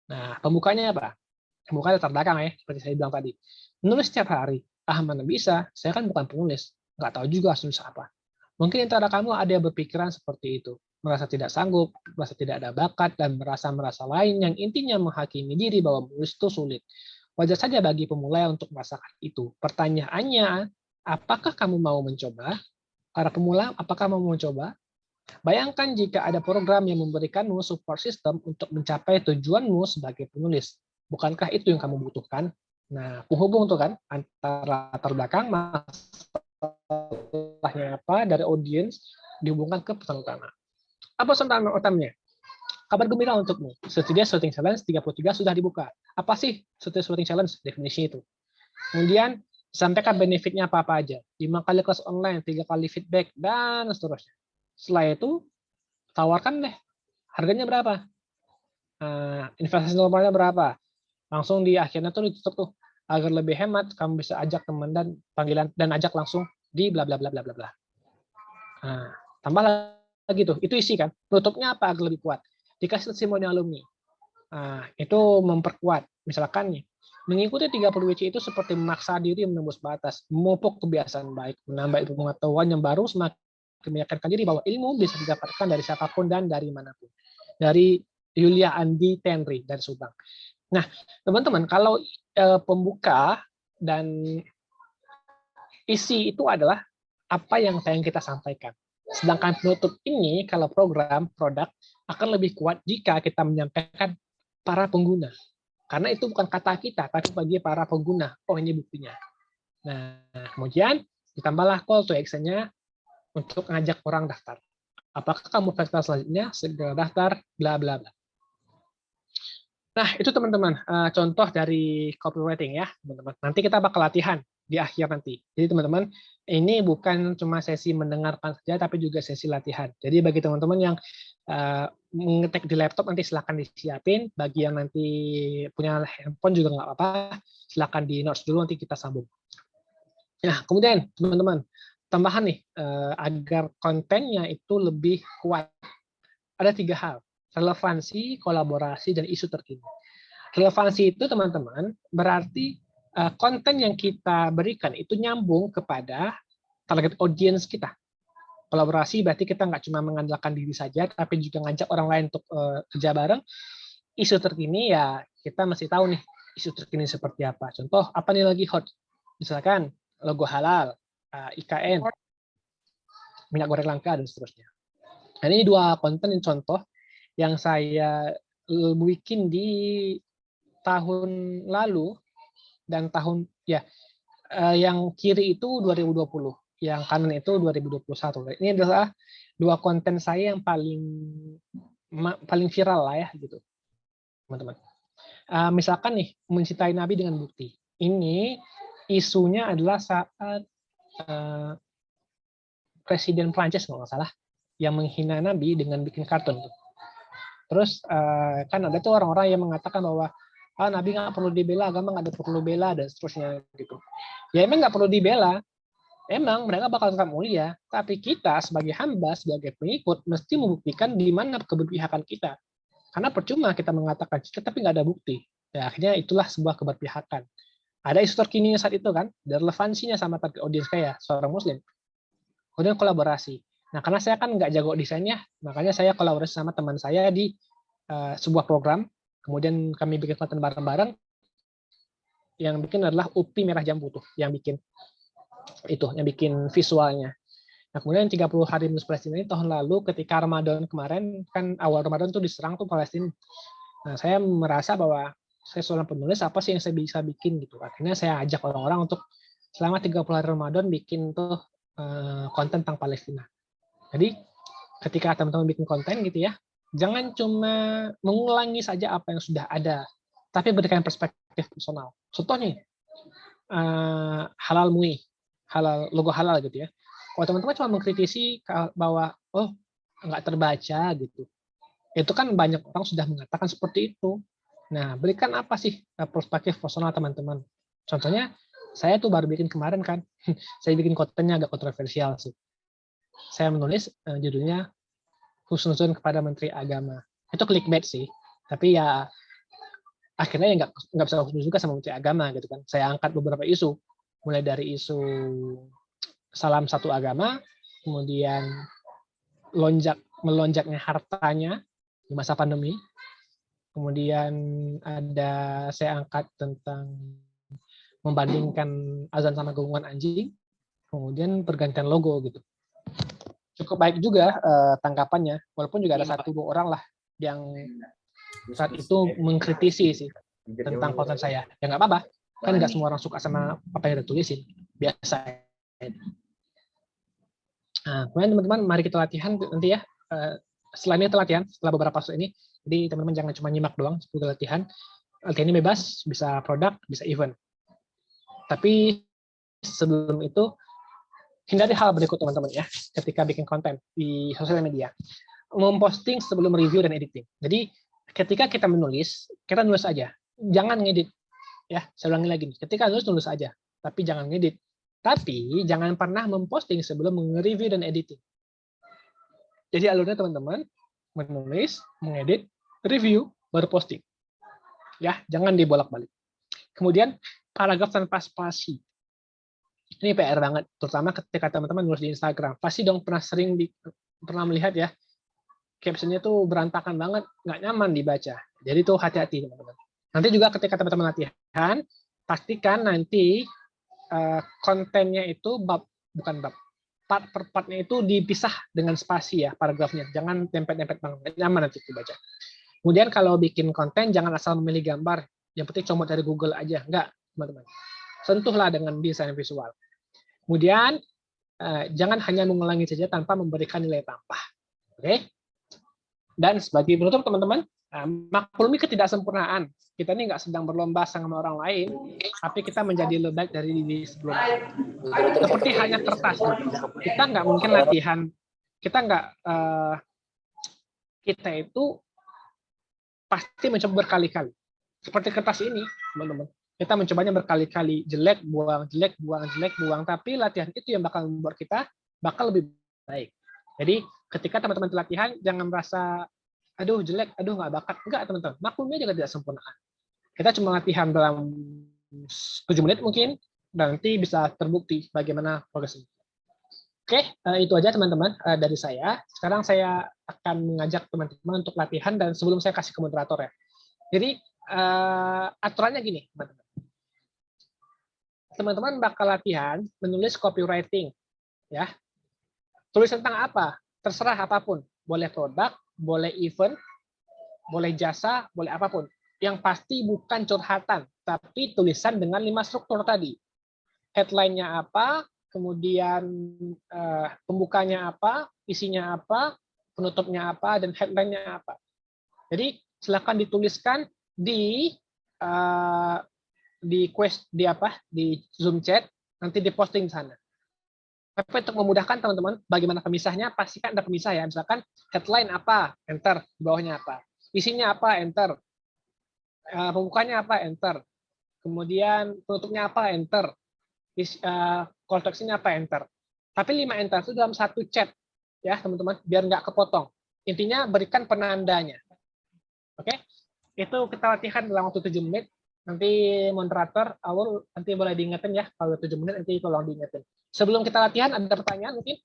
Nah, pembukanya apa? Pembukanya latar belakang ya, seperti saya bilang tadi. Menulis setiap hari, mana bisa, saya kan bukan penulis, nggak tahu juga harus nulis apa. Mungkin antara kamu ada yang berpikiran seperti itu, merasa tidak sanggup, merasa tidak ada bakat, dan merasa lain yang intinya menghakimi diri bahwa menulis itu sulit. Wajar saja bagi pemula untuk merasakan itu. Pertanyaannya, apakah kamu mau mencoba? Para pemula, apakah mau mencoba? Bayangkan jika ada program yang memberikanmu support system untuk mencapai tujuanmu sebagai penulis. Bukankah itu yang kamu butuhkan? Nah, penghubung tuh kan antara latar belakang, masalahnya apa dari audiens dihubungkan ke pesan utama. Apa pesan utamanya? Kabar gembira untukmu. Setidaknya shooting challenge 33 sudah dibuka. Apa sih shooting challenge? Definisi itu. Kemudian sampaikan benefitnya apa aja. 5 kali kelas online, 3 kali feedback, dan seterusnya. Setelah itu, tawarkan deh. Harganya berapa? Investasi normalnya berapa? Langsung di akhirnya tuh ditutup tuh. Agar lebih hemat, kamu bisa ajak teman dan panggilan dan ajak langsung di bla bla bla bla bla bla. Nah, tambah lagi tuh. Itu isi kan. Tutupnya apa agar lebih kuat? Dikasih testimoni alumni. Nah, itu memperkuat. Misalkan nih, mengikuti 30 WC itu seperti memaksa diri menembus batas, memupuk kebiasaan baik, menambah ilmu pengetahuan yang baru, semakin meyakinkan diri bahwa ilmu bisa didapatkan dari siapapun dan dari manapun. Dari Yulia Andi Tenri dari Subang. Nah, teman-teman, kalau pembuka dan isi itu adalah apa yang kita sampaikan. Sedangkan penutup ini, kalau program, produk, akan lebih kuat jika kita menyampaikan para pengguna. Karena itu bukan kata kita, tapi bagi para pengguna. Oh, ini buktinya. Nah, kemudian ditambahlah call to action-nya untuk ngajak orang daftar. Apakah kamu daftar selanjutnya? Segera daftar, bla bla bla. Nah, itu teman-teman, contoh dari copywriting ya, teman-teman. Nanti kita bakal latihan di akhir nanti. Jadi teman-teman, ini bukan cuma sesi mendengarkan saja, tapi juga sesi latihan. Jadi bagi teman-teman yang mengetik di laptop, nanti silakan disiapin. Bagi yang nanti punya handphone juga nggak apa-apa, silakan di notes dulu, nanti kita sambung. Nah, kemudian teman-teman, tambahan nih, agar kontennya itu lebih kuat. Ada 3 hal. Relevansi, kolaborasi, dan isu terkini. Relevansi itu teman-teman berarti konten yang kita berikan itu nyambung kepada target audience kita. Kolaborasi berarti kita nggak cuma mengandalkan diri saja, tapi juga ngajak orang lain untuk kerja bareng. Isu terkini ya kita mesti tahu nih isu terkini seperti apa. Contoh apa nih lagi hot? Misalkan logo halal, IKN, minyak goreng langka, dan seterusnya. Nah, ini 2 konten yang contoh yang saya bikin di tahun lalu dan tahun yang kiri itu 2020, yang kanan itu 2021. Ini adalah 2 konten saya yang paling viral lah ya gitu, teman-teman. Misalkan nih, mencintai Nabi dengan bukti. Ini isunya adalah saat Presiden Prancis kalau nggak salah yang menghina Nabi dengan bikin kartun. Terus kan ada tuh orang-orang yang mengatakan bahwa Nabi nggak perlu dibela, agama nggak ada perlu bela, dan seterusnya gitu. Ya emang nggak perlu dibela, emang mereka bakal tetap mulia. Tapi kita sebagai hamba, sebagai pengikut, mesti membuktikan di mana keberpihakan kita. Karena percuma kita mengatakan kita tapi nggak ada bukti. Ya, akhirnya itulah sebuah keberpihakan. Ada isu terkini saat itu kan, ada relevansinya sama target audiens saya, seorang Muslim. Kemudian kolaborasi. Nah, karena saya kan nggak jago desainnya, makanya saya kolaborasi sama teman saya di sebuah program. Kemudian kami bikin konten bareng-bareng. Yang bikin adalah UPI Merah Jambu tuh, yang bikin visualnya. Nah, kemudian 30 hari Muslim Palestina ini tahun lalu ketika Ramadan kemarin, kan awal Ramadan tuh diserang tuh Palestina. Nah, saya merasa bahwa saya seorang penulis, apa sih yang saya bisa bikin gitu. Akhirnya saya ajak orang-orang untuk selama 30 hari Ramadan bikin tuh konten tentang Palestina. Jadi ketika teman-teman bikin konten gitu ya, jangan cuma mengulangi saja apa yang sudah ada, tapi berikan perspektif personal. Contoh nih, halal MUI, halal, logo halal gitu ya. Kalau teman-teman cuma mengkritisi bahwa oh nggak terbaca gitu, itu kan banyak orang sudah mengatakan seperti itu. Nah, berikan apa sih perspektif personal teman-teman. Contohnya, saya tuh baru bikin kemarin kan, saya bikin kontennya agak kontroversial sih. Saya menulis judulnya husnuzon kepada Menteri Agama. Itu clickbait sih, tapi ya akhirnya ya nggak bisa husnuzon juga sama Menteri Agama gitu kan. Saya angkat beberapa isu, mulai dari isu salam satu agama, kemudian melonjaknya hartanya di masa pandemi, kemudian saya angkat tentang membandingkan azan sama gonggongan anjing, kemudian pergantian logo gitu. Cukup baik juga tanggapannya, walaupun juga ada 1-2 orang lah yang saat itu mengkritisi sih tentang konten saya. Ya nggak apa-apa, kan nggak semua orang suka sama apa yang udah tulisin, biasa. Nah, kemudian teman-teman, mari kita latihan nanti ya. Setelah ini latihan, setelah beberapa fase ini, jadi teman-teman jangan cuma nyimak doang sebelum latihan. Latihan ini bebas, bisa produk, bisa event. Tapi sebelum itu, hindari hal berikut teman-teman ya, ketika bikin konten di sosial media. Memposting sebelum review dan editing. Jadi ketika kita menulis, kita nulis aja. Jangan ngedit. Ya, saya ulangi lagi nih. Ketika nulis aja, tapi jangan ngedit. Tapi jangan pernah memposting sebelum nge-review dan editing. Jadi alurnya teman-teman, menulis, mengedit, review, baru posting. Ya, jangan dibolak-balik. Kemudian paragraf tanpa spasi. Ini PR banget, terutama ketika teman-teman nulis di Instagram. Pasti dong pernah melihat ya, captionnya tuh berantakan banget, nggak nyaman dibaca. Jadi tuh hati-hati teman-teman. Nanti juga ketika teman-teman latihan, pastikan nanti kontennya itu part per partnya itu dipisah dengan spasi ya, paragrafnya. Jangan dempet-dempet banget, nggak nyaman nanti dibaca. Kemudian kalau bikin konten, jangan asal memilih gambar. Yang penting comot dari Google aja. Enggak, teman-teman. Sentuhlah dengan desain visual. Kemudian, jangan hanya mengulangi saja tanpa memberikan nilai tambah. Oke? Dan sebagai penutup, teman-teman, maklumi ketidaksempurnaan. Kita ini nggak sedang berlomba sama orang lain, tapi kita menjadi lebih baik dari diri sebelumnya. Seperti hanya kertas. Kita nggak mungkin latihan. Kita itu pasti mencoba berkali-kali. Seperti kertas ini, teman-teman. Kita mencobanya berkali-kali, jelek, buang, jelek, buang, jelek, buang. Tapi latihan itu yang bakal membuat kita bakal lebih baik. Jadi ketika teman-teman latihan, jangan merasa, aduh jelek, aduh nggak bakat. Enggak, teman-teman. Maklumnya juga tidak sempurnaan. Kita cuma latihan dalam 7 menit mungkin, dan nanti bisa terbukti bagaimana progresnya. Oke, itu aja teman-teman dari saya. Sekarang saya akan mengajak teman-teman untuk latihan, dan sebelum saya kasih ke moderator ya. Jadi aturannya gini, teman-teman. Teman-teman bakal latihan menulis copywriting, ya. Tulis tentang apa? Terserah apapun. Boleh produk, boleh event, boleh jasa, boleh apapun. Yang pasti bukan curhatan, tapi tulisan dengan 5 struktur tadi. Headline-nya apa, kemudian pembukanya apa, isinya apa, penutupnya apa, dan headline-nya apa. Jadi silakan dituliskan di Zoom chat, nanti diposting di sana. Tapi untuk memudahkan teman-teman, bagaimana pemisahnya, pastikan ada pemisah ya. Misalkan headline apa, enter, di bawahnya apa. Isinya apa, enter. Pembukanya apa, enter. Kemudian penutupnya apa, enter. Call to action-nya apa, enter. Tapi 5 enter itu dalam satu chat, ya teman-teman, biar nggak kepotong. Intinya berikan penandanya. Oke? Itu kita latihan dalam waktu 7 menit. Nanti moderator, Awul, nanti boleh diingetin ya. Kalau 7 menit, nanti tolong diingetin. Sebelum kita latihan, ada pertanyaan mungkin?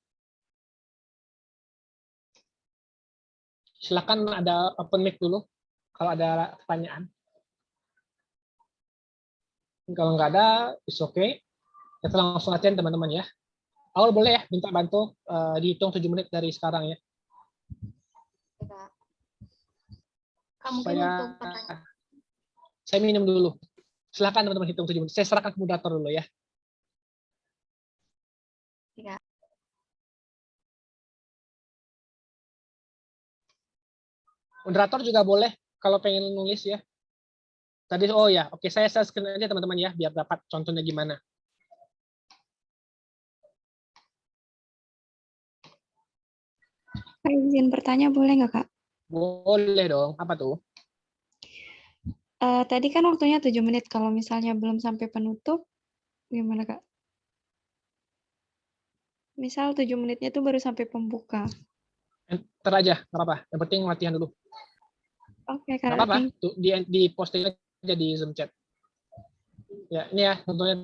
Silakan ada open mic dulu, kalau ada pertanyaan. Kalau nggak ada, it's okay. Kita langsung latihan teman-teman ya. Awal boleh ya, minta bantu dihitung 7 menit dari sekarang ya. Kak, mungkin untuk pertanyaan. Saya minum dulu. Silakan teman-teman hitung 7 menit. Saya serahkan ke moderator dulu ya. Ya. Moderator juga boleh kalau pengen nulis ya. Tadi oh ya, oke saya share screen aja teman-teman ya biar dapat contohnya gimana. Kak, izin bertanya boleh nggak, Kak? Boleh dong. Apa tuh? Tadi kan waktunya 7 menit. Kalau misalnya belum sampai penutup, gimana, Kak? Misal 7 menitnya itu baru sampai pembuka. Ntar aja, nggak apa-apa. Yang penting latihan dulu. Oke, Nggak Kak. apa-apa. Tuh, di posting aja di Zoom chat. Ya, ini ya contohnya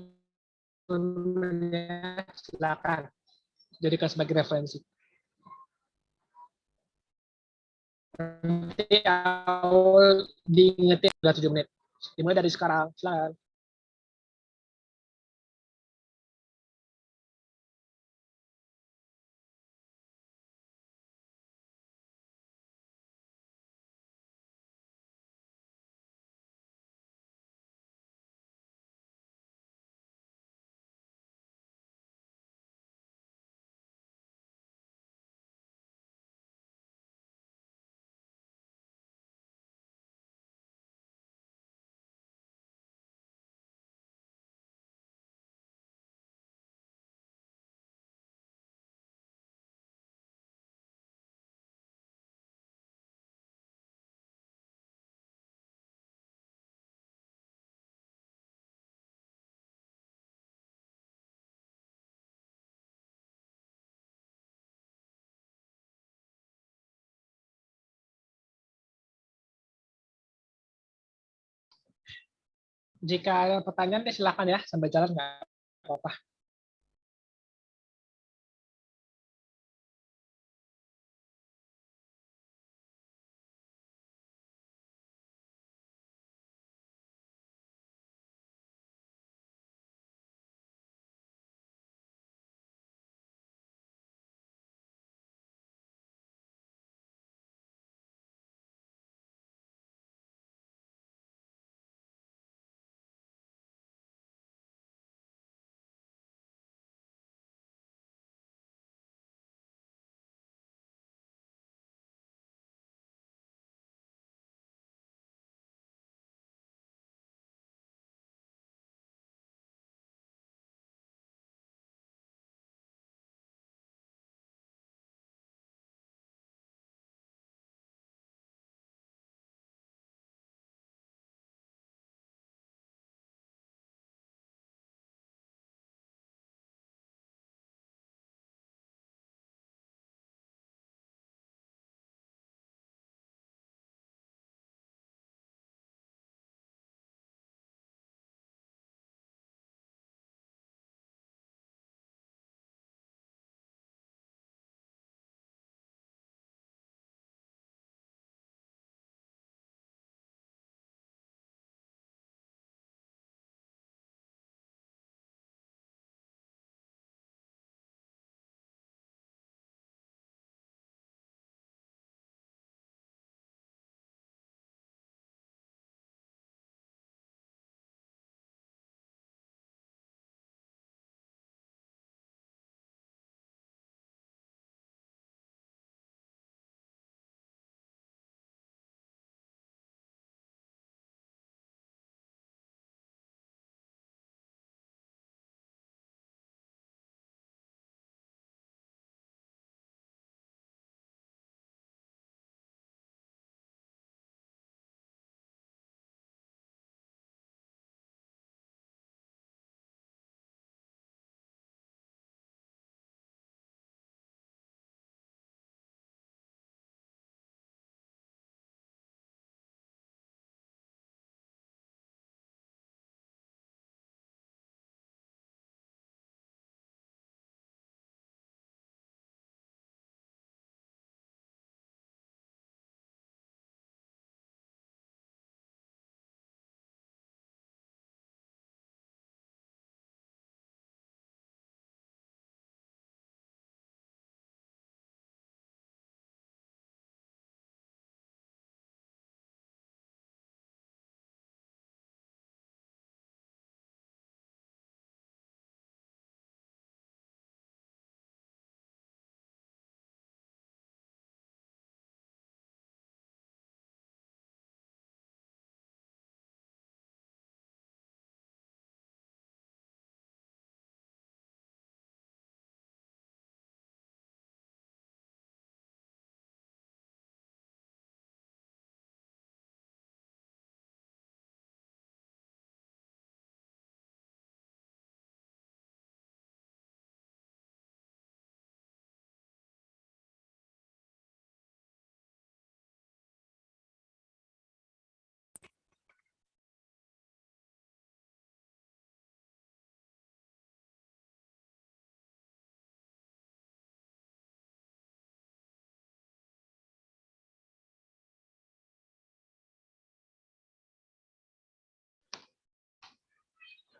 silakan jadikan sebagai referensi. Nanti awal diingetin udah 7 menit. Dimulai dari sekarang. Silakan. Jika ada pertanyaan, silakan ya. Sambil jalan nggak apa-apa.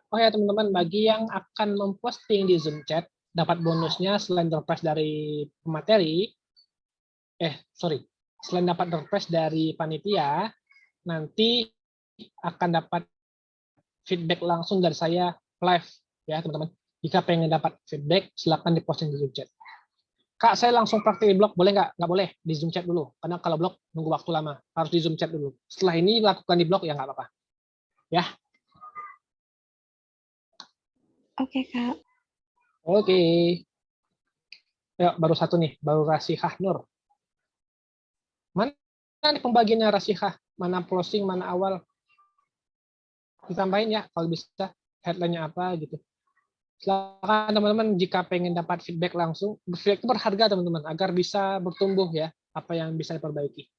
Oh ya teman-teman, bagi yang akan memposting di Zoom chat, dapat bonusnya selain door prize dari pemateri, selain dapat door prize dari panitia, nanti akan dapat feedback langsung dari saya live ya teman-teman. Jika pengen dapat feedback, silakan diposting di Zoom chat. Kak, saya langsung praktik di blog, boleh nggak? Nggak boleh, di Zoom chat dulu. Karena kalau blog nunggu waktu lama, harus di Zoom chat dulu. Setelah ini lakukan di blog ya nggak apa-apa. Ya, Oke, Kak. oke. Yuk, baru satu nih, baru Rasihah Nur. Mana nih pembagiannya Rasihah? Mana closing, mana awal? Ditambahin ya, kalau bisa headline-nya apa gitu. Silakan teman-teman jika pengen dapat feedback langsung, feedback itu berharga teman-teman, agar bisa bertumbuh ya, apa yang bisa diperbaiki.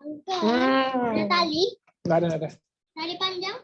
Ada tali, Nggak ada. tali panjang.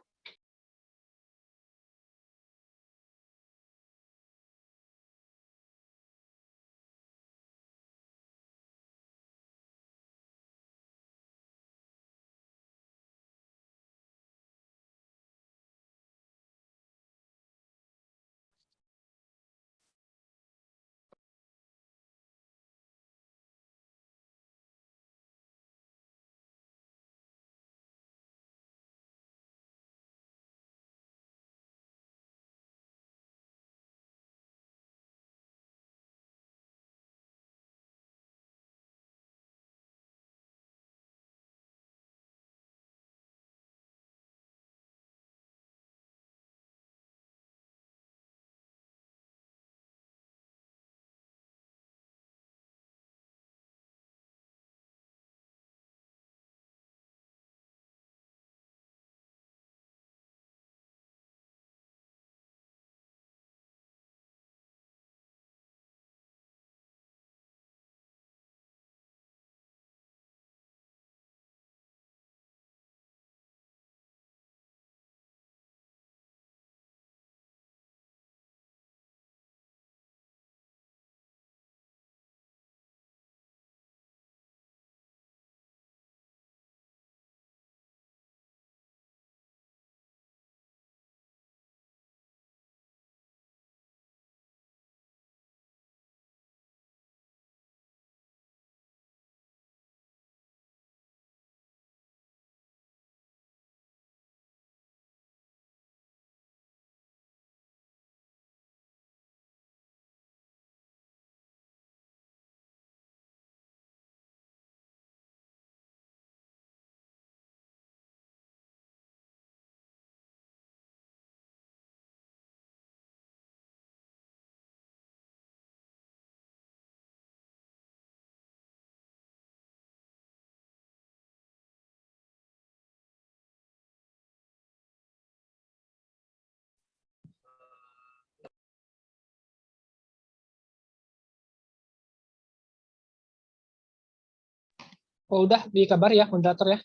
Oh, udah dikabari ya moderator ya.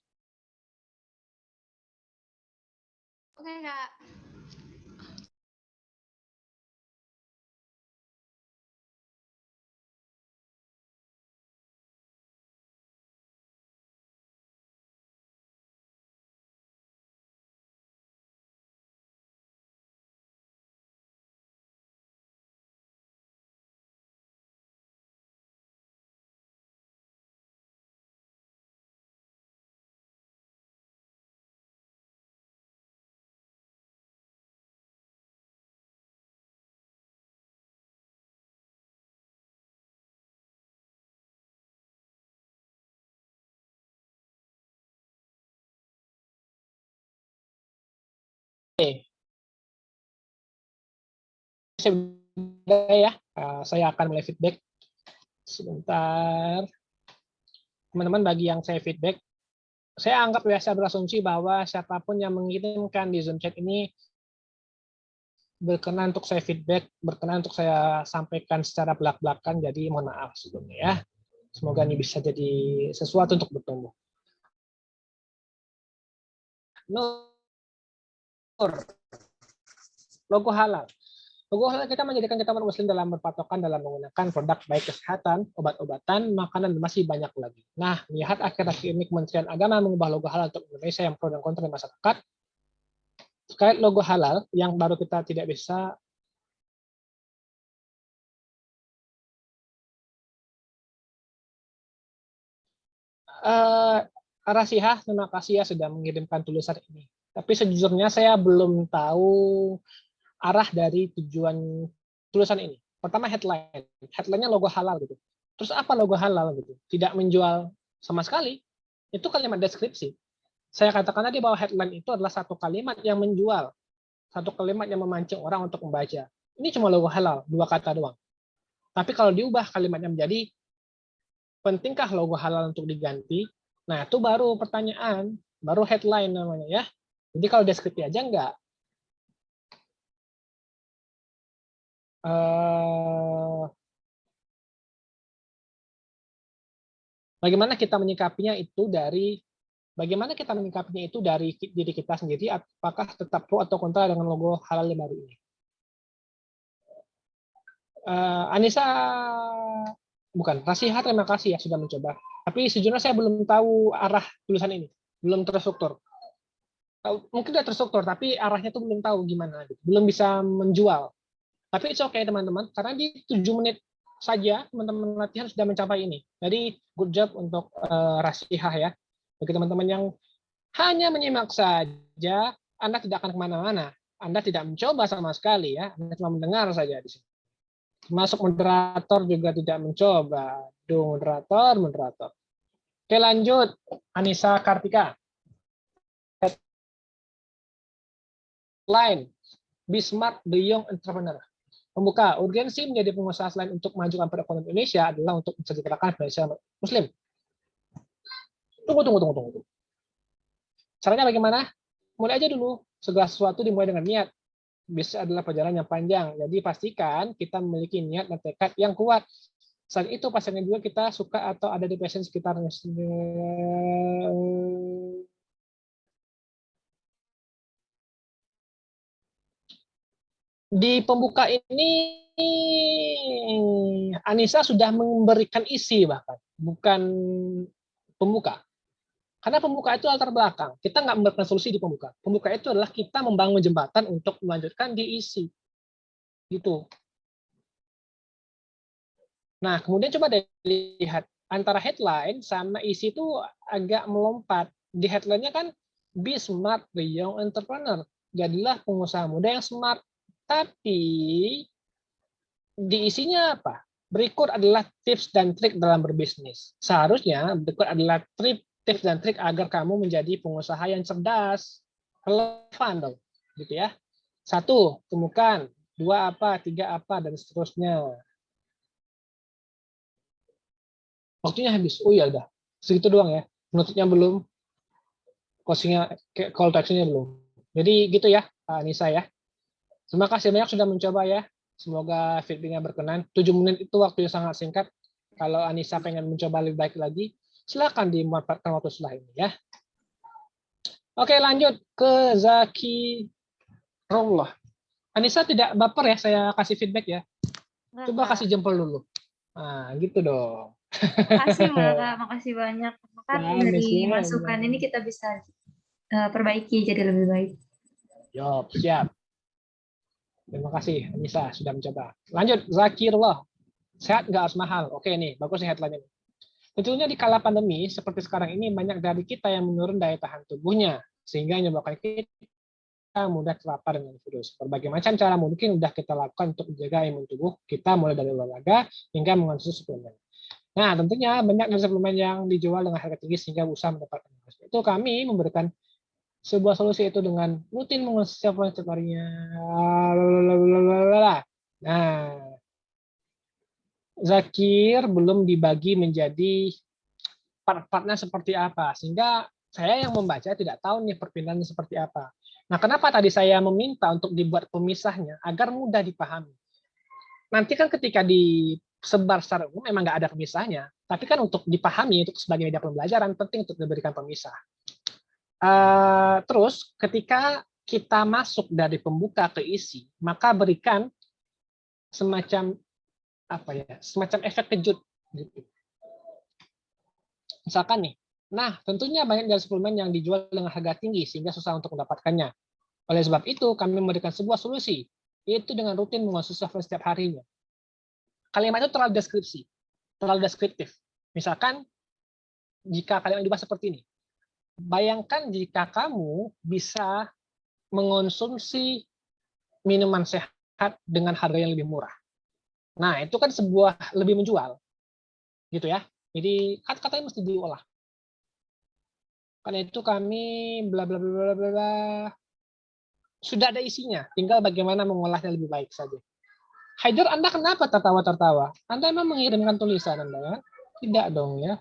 Oke, Kak. Sudah ya, saya akan mulai feedback sebentar. Teman-teman, bagi yang saya feedback, saya anggap ya, saya berasumsi bahwa siapapun yang mengirimkan di Zoom chat ini berkenan untuk saya feedback, berkenan untuk saya sampaikan secara belak-belakan, jadi mohon maaf sebelumnya ya. Semoga ini bisa jadi sesuatu untuk bertumbuh. Nur, logo halal. Logo halal kita menjadikan kita umat muslim dalam berpatokan dalam menggunakan produk baik kesehatan, obat-obatan, makanan, dan masih banyak lagi. Nah, lihat akhir-akhir ini Kementerian Agama mengubah logo halal untuk Indonesia yang pro dan kontra di masyarakat. Terkait logo halal yang baru kita tidak bisa Rasihah, terima kasih ya sudah mengirimkan tulisan ini. Tapi sejujurnya saya belum tahu arah dari tujuan tulisan ini. Pertama headline, headline-nya logo halal gitu. Terus apa logo halal gitu? Tidak menjual sama sekali. Itu kalimat deskripsi. Saya katakan tadi bahwa headline itu adalah satu kalimat yang menjual, satu kalimat yang memancing orang untuk membaca. Ini cuma logo halal, dua kata doang. Tapi kalau diubah kalimatnya menjadi pentingkah logo halal untuk diganti? Nah, itu baru pertanyaan, baru headline namanya ya. Jadi kalau deskripsi aja enggak. Bagaimana kita menyikapinya itu dari diri kita sendiri, apakah tetap pro atau kontra dengan logo halal yang baru ini. Anissa, bukan, Rasihah, terima kasih ya sudah mencoba. Tapi sejujurnya saya belum tahu arah tulisan ini, belum terstruktur. Mungkin sudah terstruktur, tapi arahnya tuh belum tahu gimana, gitu. Belum bisa menjual. Tapi it's okay teman-teman, karena di 7 menit saja teman-teman latihan sudah mencapai ini. Jadi good job untuk Rasihah ya. Bagi teman-teman yang hanya menyimak saja, Anda tidak akan kemana-mana. Anda tidak mencoba sama sekali ya, Anda cuma mendengar saja di sini. Masuk moderator juga tidak mencoba. Duh, moderator. Oke, lanjut. Anissa Kartika. Line, be smart, the young entrepreneur. Pembuka, urgensi menjadi pengusaha selain untuk memajukan perekonomian Indonesia adalah untuk mensejahterakan Indonesia Muslim. Tunggu. Caranya bagaimana? Mulai aja dulu. Segala sesuatu dimulai dengan niat. Bisnis adalah perjalanan yang panjang. Jadi pastikan kita memiliki niat dan tekad yang kuat. Selain itu, pastikan juga kita suka atau ada di passion sekitarnya. Di pembuka ini Anissa sudah memberikan isi bahkan, bukan pembuka. Karena pembuka itu latar belakang. Kita nggak memberikan solusi di pembuka. Pembuka itu adalah kita membangun jembatan untuk melanjutkan di isi. Gitu. Nah, kemudian coba lihat antara headline sama isi itu agak melompat. Di headline-nya kan be smart, the young entrepreneur. Jadilah pengusaha muda yang smart. Tapi di isinya apa? Berikut adalah tips dan trik dalam berbisnis. Seharusnya berikut adalah tips dan trik agar kamu menjadi pengusaha yang cerdas, relevan dong, gitu ya. 1, temukan. 2 apa, 3 apa, dan seterusnya. Waktunya habis. Oh ya udah, segitu doang ya. Penutupnya belum, call to action-nya belum. Jadi gitu ya, Anissa ya. Terima kasih banyak sudah mencoba ya. Semoga feedback-nya berkenan. 7 menit itu waktu yang sangat singkat. Kalau Anissa pengen mencoba lebih baik lagi, Silakan dimanfaatkan waktu setelah ini ya. Oke, lanjut ke Zakirullah. Anissa tidak baper ya, saya kasih feedback ya. Coba kasih jempol dulu. Nah, gitu dong. Makasih Mbak, Kak. Makasih banyak. Kan Bagus dari ya. masukan ini kita bisa perbaiki jadi lebih baik. Yop, siap. Terima kasih, Anissa sudah mencoba. Lanjut, Zakirullah. Sehat nggak harus mahal. Oke nih, bagus nih headline-nya. Tentunya di kala pandemi seperti sekarang ini banyak dari kita yang menurun daya tahan tubuhnya sehingga menyebabkan kita mudah terpapar dengan virus. Berbagai macam cara mungkin sudah kita lakukan untuk menjaga imun tubuh kita mulai dari olahraga hingga mengonsumsi suplemen. Nah, tentunya banyak dari suplemen yang dijual dengan harga tinggi sehingga usaha mendapatkan harga. Itu kami memberikan sebuah solusi itu dengan rutin mengonsumsi suplemen setiap harinya. Nah, Zakir belum dibagi menjadi part-partnya seperti apa, sehingga saya yang membaca tidak tahu nih perpindahannya seperti apa. Nah, kenapa tadi saya meminta untuk dibuat pemisahnya agar mudah dipahami. Nanti kan ketika disebar secara umum memang nggak ada pemisahnya, tapi kan untuk dipahami untuk sebagai media pembelajaran penting untuk diberikan pemisah. Terus ketika kita masuk dari pembuka ke isi, maka berikan semacam semacam efek kejut gitu. Misalkan nih, nah tentunya banyak dari suplemen yang dijual dengan harga tinggi sehingga susah untuk mendapatkannya. Oleh sebab itu kami memberikan sebuah solusi, yaitu dengan rutin mengonsumsi suplemen setiap harinya. Kalimat itu terlalu deskriptif. Misalkan jika kalimat diubah seperti ini, bayangkan jika kamu bisa mengonsumsi minuman sehat dengan harga yang lebih murah. Nah, itu kan sebuah lebih menjual. Gitu ya. Jadi kata-katanya mesti diolah. Karena itu kami bla bla bla bla bla. Sudah ada isinya, tinggal bagaimana mengolahnya lebih baik saja. Haidar, Anda kenapa tertawa-tertawa? Anda emang mengirimkan tulisan Anda ya? Tidak dong ya.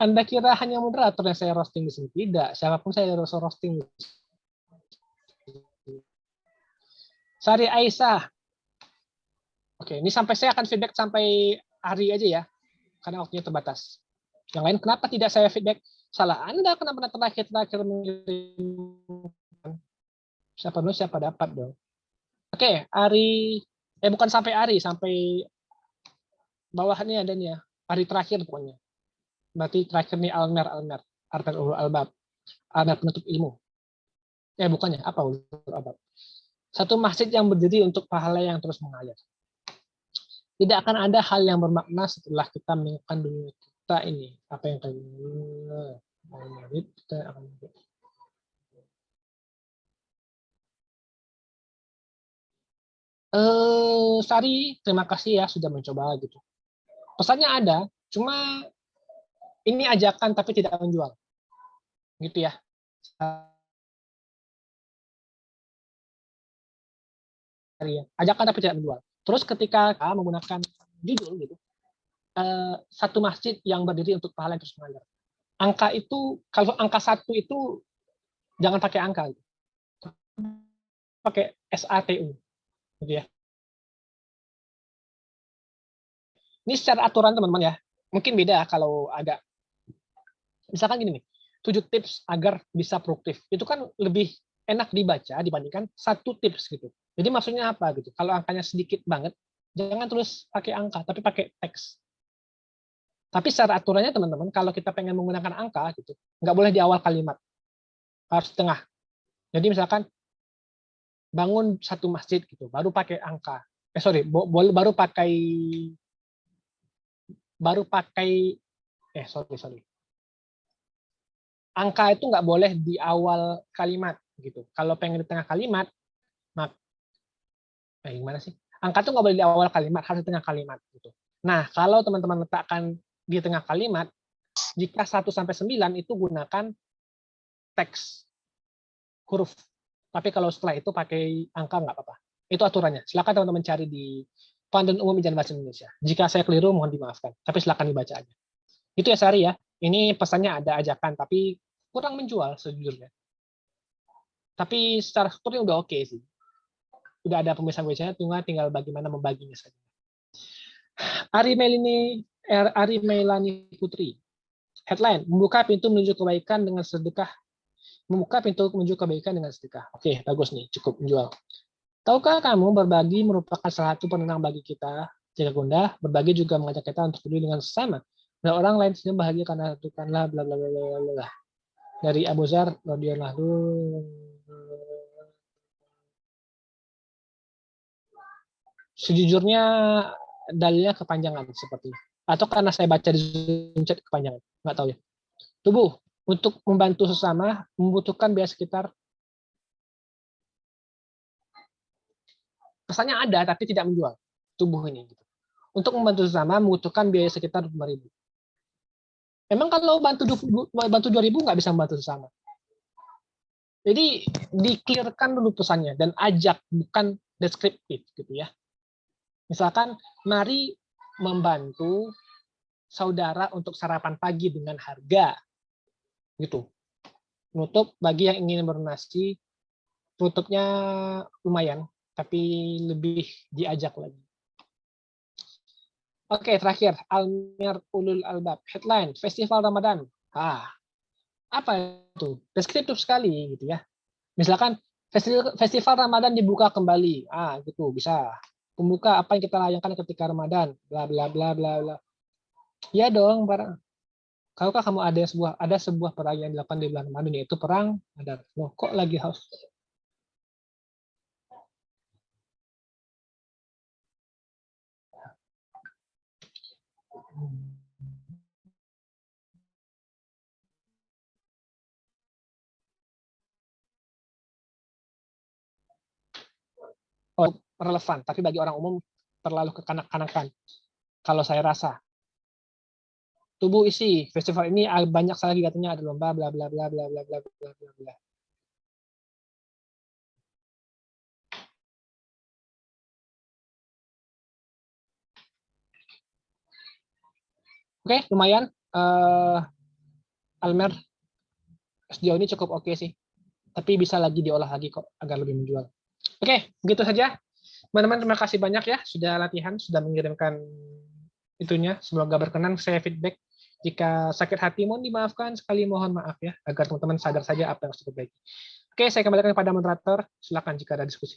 Anda kira hanya moderator yang saya roasting di sini? Tidak, siapapun saya harus roasting. Sari Aisyah. Oke, ini sampai saya akan feedback sampai hari aja ya, karena waktunya terbatas. Yang lain kenapa tidak saya feedback? Salah Anda kenapa terakhir mengirimkan? Siapa dulu siapa dapat dong. Oke, Ari, bukan sampai Ari, sampai bawahnya ada nih ya, Ari terakhir pokoknya. Berarti terakhir nih Almer, Artan Ulul Albab, ada penutup ilmu. Bukannya, apa Ulul Albab? Satu masjid yang berdiri untuk pahala yang terus mengalir. Tidak akan ada hal yang bermakna setelah kita mengingatkan dunia kita ini. Apa yang kita akan Sari, terima kasih ya sudah mencoba gitu. Pesannya ada, cuma ini ajakan tapi tidak menjual. Gitu ya. Ajakan tapi tidak menjual. Terus ketika menggunakan judul gitu, satu masjid yang berdiri untuk pahala yang terus mengalir. Angka itu, kalau angka 1 itu jangan pakai angka. Gitu. Pakai SATU. Gitu ya. Ini secara aturan teman-teman ya. Mungkin beda kalau ada. Misalkan gini nih, 7 tips agar bisa produktif. Itu kan lebih enak dibaca dibandingkan 1 tips gitu. Jadi maksudnya apa gitu? Kalau angkanya sedikit banget, jangan tulis pakai angka, tapi pakai teks. Tapi secara aturannya teman-teman, kalau kita pengen menggunakan angka gitu, nggak boleh di awal kalimat, harus tengah. Jadi misalkan bangun satu masjid gitu, baru pakai angka. Angka itu nggak boleh di awal kalimat gitu. Kalau pengen di tengah kalimat, gimana sih? Angka itu nggak boleh di awal kalimat, harus di tengah kalimat gitu. Nah, kalau teman-teman letakkan di tengah kalimat, jika 1-9 itu gunakan teks huruf. Tapi kalau setelah itu pakai angka nggak apa-apa. Itu aturannya. Silakan teman-teman cari di Panduan Umum Ijazah Bahasa Indonesia. Jika saya keliru, mohon dimaafkan. Tapi silakan dibaca aja. Itu ya Sari ya. Ini pesannya ada ajakan, tapi kurang menjual sejujurnya. Tapi secara strukturnya udah oke sih. Udah ada pemisahan-pemisahannya, tinggal bagaimana membaginya saja. Ari Melini Ari Meilani Putri. Headline, membuka pintu menuju kebaikan dengan sedekah. Membuka pintu menuju kebaikan dengan sedekah. Oke, bagus nih, cukup menjual. Tahukah kamu berbagi merupakan salah satu penenang bagi kita? Jika gundah, berbagi juga mengajak kita untuk peduli dengan sesama. Dan orang lain sedang bahagia karena tukanlah bla bla bla bla bla. Dari Abu Zar radhiyallahu. Sejujurnya dalilnya kepanjangan seperti atau karena saya baca di Zoom chat kepanjangan, nggak tahu ya. Tubuh untuk membantu sesama membutuhkan biaya sekitar, pesannya ada tapi tidak menjual tubuh ini. Gitu. Untuk membantu sesama membutuhkan biaya sekitar 5.000. Emang kalau bantu 2.000 nggak bisa membantu sesama. Jadi di-clearkan dulu pesannya dan ajak, bukan deskriptif gitu ya. Misalkan, mari membantu saudara untuk sarapan pagi dengan harga, gitu. Nutup bagi yang ingin berdonasi, tutupnya lumayan, tapi lebih diajak lagi. Oke, terakhir, Almer Ulul Albab. Headline, Festival Ramadan. Apa itu? Deskriptif sekali, gitu ya. Misalkan, Festival Ramadan dibuka kembali. Gitu, bisa. Pembuka apa yang kita layangkan ketika Ramadan, bla bla bla bla bla. Ya dong, kalau kamu ada sebuah perang yang dilakukan di bulan Ramadan, yaitu perang Badar. Loh, kok lagi harus? Relevan, tapi bagi orang umum terlalu kekanak-kanakan. Kalau saya rasa. Tubuh isi, festival ini banyak sekali katanya ada lomba bla bla bla bla bla bla bla bla bla. Oke, lumayan. Almer sejauh ini cukup oke sih. Tapi bisa lagi diolah lagi kok agar lebih menjual. Oke, begitu saja. Teman-teman, terima kasih banyak ya sudah latihan, sudah mengirimkan itunya. Semoga berkenan. Saya feedback. Jika sakit hati mohon dimaafkan, sekali mohon maaf ya, agar teman-teman sadar saja apa yang harus diperbaiki. Oke, saya kembalikan kepada moderator. Silakan jika ada diskusi.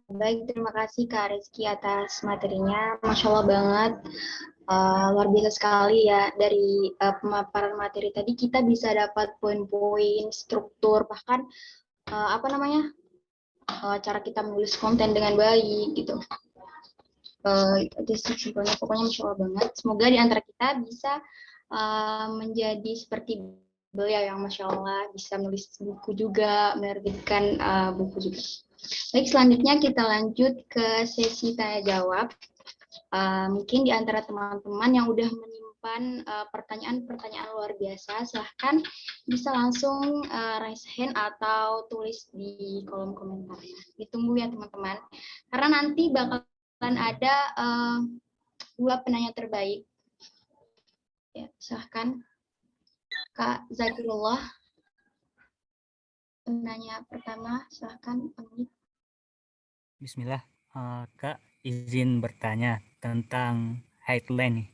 Baik, terima kasih Kak Rizky atas materinya. Masya Allah banget. Luar biasa sekali ya. Dari pemaparan materi tadi kita bisa dapat poin-poin, struktur, bahkan cara kita menulis konten dengan baik gitu. Itu simpelnya, pokoknya Masya Allah banget. Semoga di antara kita bisa menjadi seperti beliau yang Masya Allah bisa menulis buku juga, menerbitkan buku juga. Baik, selanjutnya kita lanjut ke sesi tanya jawab. Mungkin di antara teman-teman yang udah menyimpan pertanyaan-pertanyaan luar biasa, silahkan bisa langsung raise hand atau tulis di kolom komentarnya. Ditunggu ya teman-teman, karena nanti bakalan ada 2 penanya terbaik. Ya, silahkan Kak Zakirullah. Penanya pertama, silahkan. Bismillah, Kak, izin bertanya tentang headline nih.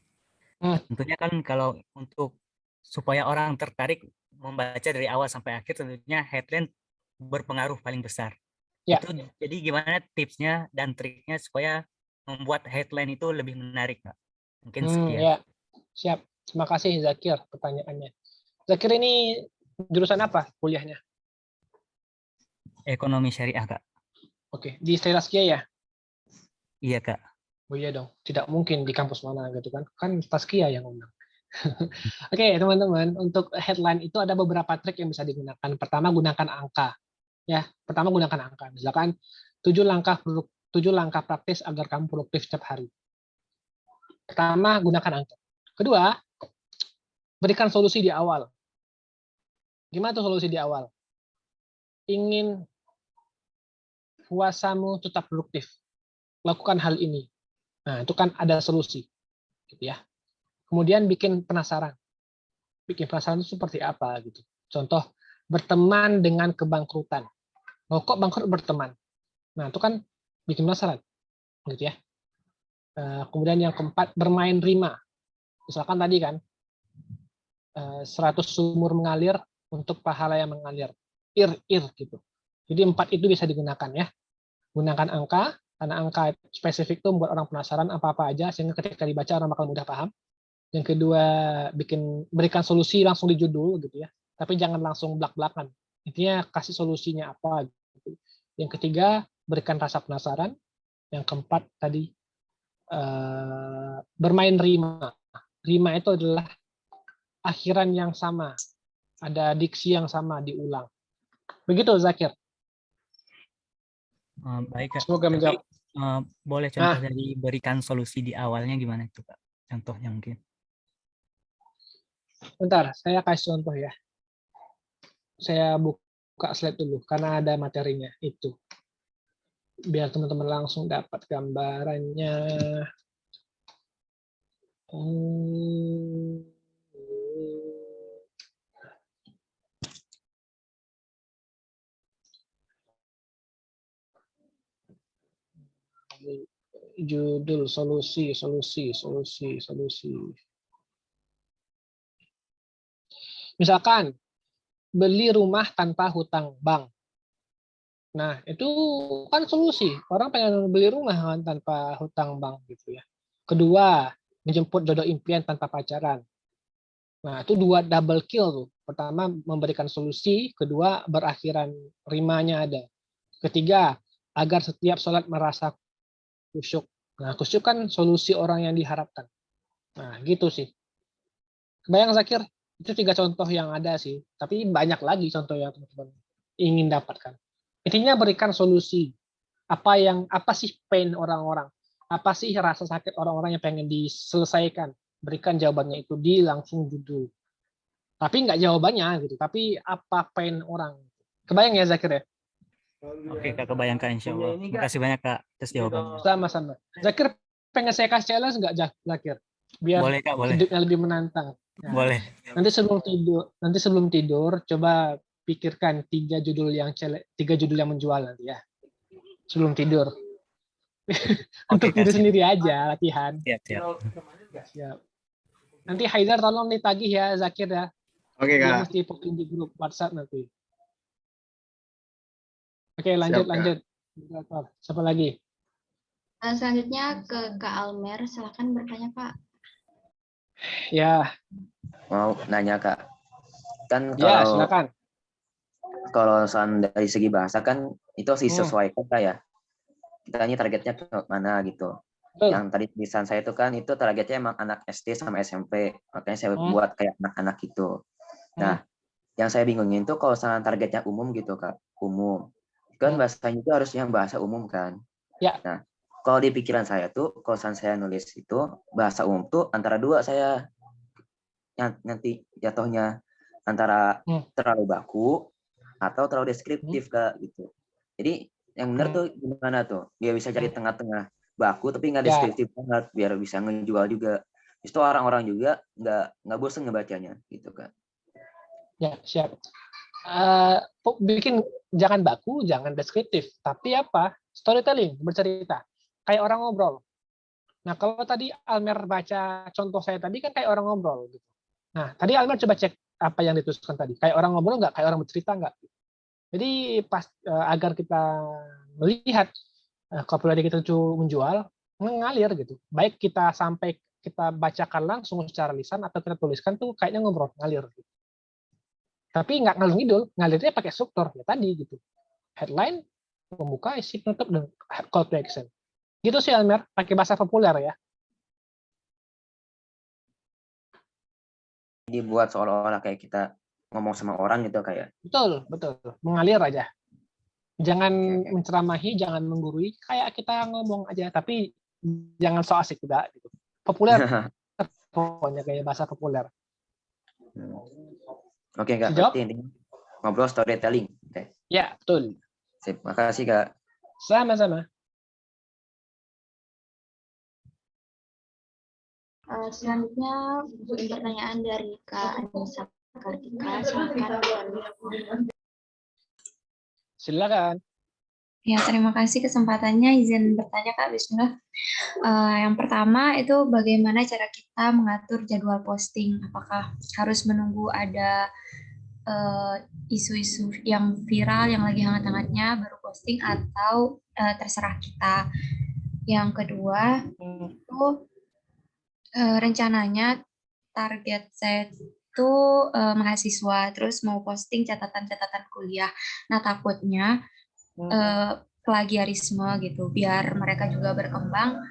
Tentunya kan kalau untuk supaya orang tertarik membaca dari awal sampai akhir, tentunya headline berpengaruh paling besar. Ya. Itu jadi gimana tipsnya dan triknya supaya membuat headline itu lebih menarik, Kak? Mungkin sekian. Ya, siap. Terima kasih Zakir pertanyaannya. Zakir ini jurusan apa kuliahnya? Ekonomi syariah, Kak. Oke, di Stelaskia ya? Iya, Kak. Oh iya dong, tidak mungkin di kampus mana gitu kan? Kan Taskia yang undang. Oke, teman-teman, untuk headline itu ada beberapa trik yang bisa digunakan. Pertama, gunakan angka. Ya, pertama gunakan angka. Misalkan 7 langkah praktis agar kamu produktif setiap hari. Pertama, gunakan angka. Kedua, berikan solusi di awal. Gimana tuh solusi di awal? Ingin puasamu tetap produktif, lakukan hal ini. Nah, itu kan ada solusi, gitu ya. Kemudian bikin penasaran. Bikin penasaran itu seperti apa gitu. Contoh, berteman dengan kebangkrutan. Oh, kok bangkrut berteman? Nah, itu kan bikin penasaran, gitu ya. Kemudian yang keempat, bermain rima. Misalkan tadi kan, 100 sumur mengalir untuk pahala yang mengalir. Ir gitu. Jadi 4 itu bisa digunakan ya. Gunakan angka, karena angka spesifik itu membuat orang penasaran apa-apa aja, sehingga ketika dibaca orang bakal mudah paham. Yang kedua, berikan solusi langsung di judul gitu ya. Tapi jangan langsung blak-blakan. Intinya kasih solusinya apa gitu. Yang ketiga, berikan rasa penasaran. Yang keempat tadi, bermain rima. Rima itu adalah akhiran yang sama, ada diksi yang sama diulang. Begitu Zakir. Baik Kak. Semoga Tapi, menjawab. boleh contoh dari berikan solusi di awalnya gimana itu Kak? Contohnya mungkin. Bentar, saya kasih contoh ya. Saya buka slide dulu karena ada materinya itu. Biar teman-teman langsung dapat gambarannya. Judul solusi. Misalkan beli rumah tanpa hutang bank. Nah, itu kan solusi. Orang pengen beli rumah kan tanpa hutang bank gitu ya. Kedua, menjemput jodoh impian tanpa pacaran. Nah, itu dua double kill tuh. Pertama, memberikan solusi. Kedua, berakhiran rimanya ada. Ketiga, agar setiap sholat merasa khusyuk. Nah, khusyuk kan solusi orang yang diharapkan. Nah, gitu sih. Kebayang Zakir? Itu 3 contoh yang ada sih. Tapi banyak lagi contoh yang teman-teman ingin dapatkan. Intinya berikan solusi. Apa sih pain orang-orang? Apa sih rasa sakit orang-orang yang pengen diselesaikan? Berikan jawabannya itu di langsung judul. Tapi nggak jawabannya gitu. Tapi apa pain orang? Kebayang ya Zakir ya? Oke Kak, kebayangkan insya Allah. Terima kasih banyak Kak atas jawabannya. Sama-sama. Zakir pengen saya kasih challenge nggak Zakir? Biar Boleh Kak, boleh. hidupnya lebih menantang. Nah, Boleh. Nanti sebelum tidur, coba pikirkan 3 judul yang menjual nanti ya. Sebelum tidur. Untuk Kak, diri siap. sendiri aja latihan. Siap. Nanti Haidar tolong ditagih ya Zakir ya. Oke, Dia Kak. mesti posting di grup WhatsApp nanti. Oke, lanjut. Siapa lagi? Selanjutnya ke Kak Almer, silakan bertanya Kak. Ya. Mau nanya Kak, kan Ya, silakan. kalau dari segi bahasa kan itu harus disesuaikan Kak ya. Kita ini targetnya ke mana gitu. Yang tadi tulisan saya itu kan itu targetnya emang anak SD sama SMP, makanya saya buat kayak anak-anak gitu. Nah, yang saya bingungin tuh kalau misalnya targetnya umum gitu Kak, umum. Kan bahasanya itu harusnya bahasa umum kan. Ya. Nah, kalau di pikiran saya tuh, kalau saya nulis itu bahasa umum tuh antara dua saya nanti jatuhnya antara terlalu baku atau terlalu deskriptif Kak gitu. Jadi yang benar tuh gimana tuh? Biar bisa cari tengah-tengah, baku tapi nggak deskriptif banget, biar bisa ngejual juga. Itu orang-orang juga nggak bosan ngebacanya gitu Kak. Ya, siap. Bikin jangan baku, jangan deskriptif, tapi apa? Storytelling, bercerita. Kayak orang ngobrol. Nah, kalau tadi Almer baca contoh saya tadi kan kayak orang ngobrol gitu. Nah, tadi Almer coba cek apa yang dituliskan tadi. Kayak orang ngobrol nggak? Kayak orang bercerita nggak? Jadi agar kita melihat copywriting kita itu menjual, mengalir gitu. Baik kita bacakan langsung secara lisan atau kita tuliskan tuh kayaknya ngobrol, ngalir gitu. Tapi nggak ngalur ngidul, ngalirnya pakai struktur ya tadi gitu. Headline, pembuka, isi, penutup, dan call to action. Gitu sih Almer, pakai bahasa populer ya. Jadi buat seolah-olah kayak kita ngomong sama orang gitu kayak. Betul. Mengalir aja. Jangan menceramahi, jangan menggurui, kayak kita ngomong aja, tapi jangan so asik juga gitu. Populer. Pokoknya kayak bahasa populer. Oke Kak, berarti intinya ngobrol storytelling. Oke. Ya, betul. Sip, makasih Kak. Sama-sama. Selanjutnya pertanyaan dari Kak Anissa Kartika, silakan. Silakan. Ya, terima kasih kesempatannya. Izin bertanya, Kak. Bismillah. Yang pertama itu bagaimana cara kita mengatur jadwal posting? Apakah harus menunggu ada isu-isu yang viral yang lagi hangat-hangatnya baru posting atau terserah kita? Yang kedua itu rencananya target saya itu mahasiswa, terus mau posting catatan-catatan kuliah. Nah, takutnya plagiarisme gitu, biar mereka juga berkembang.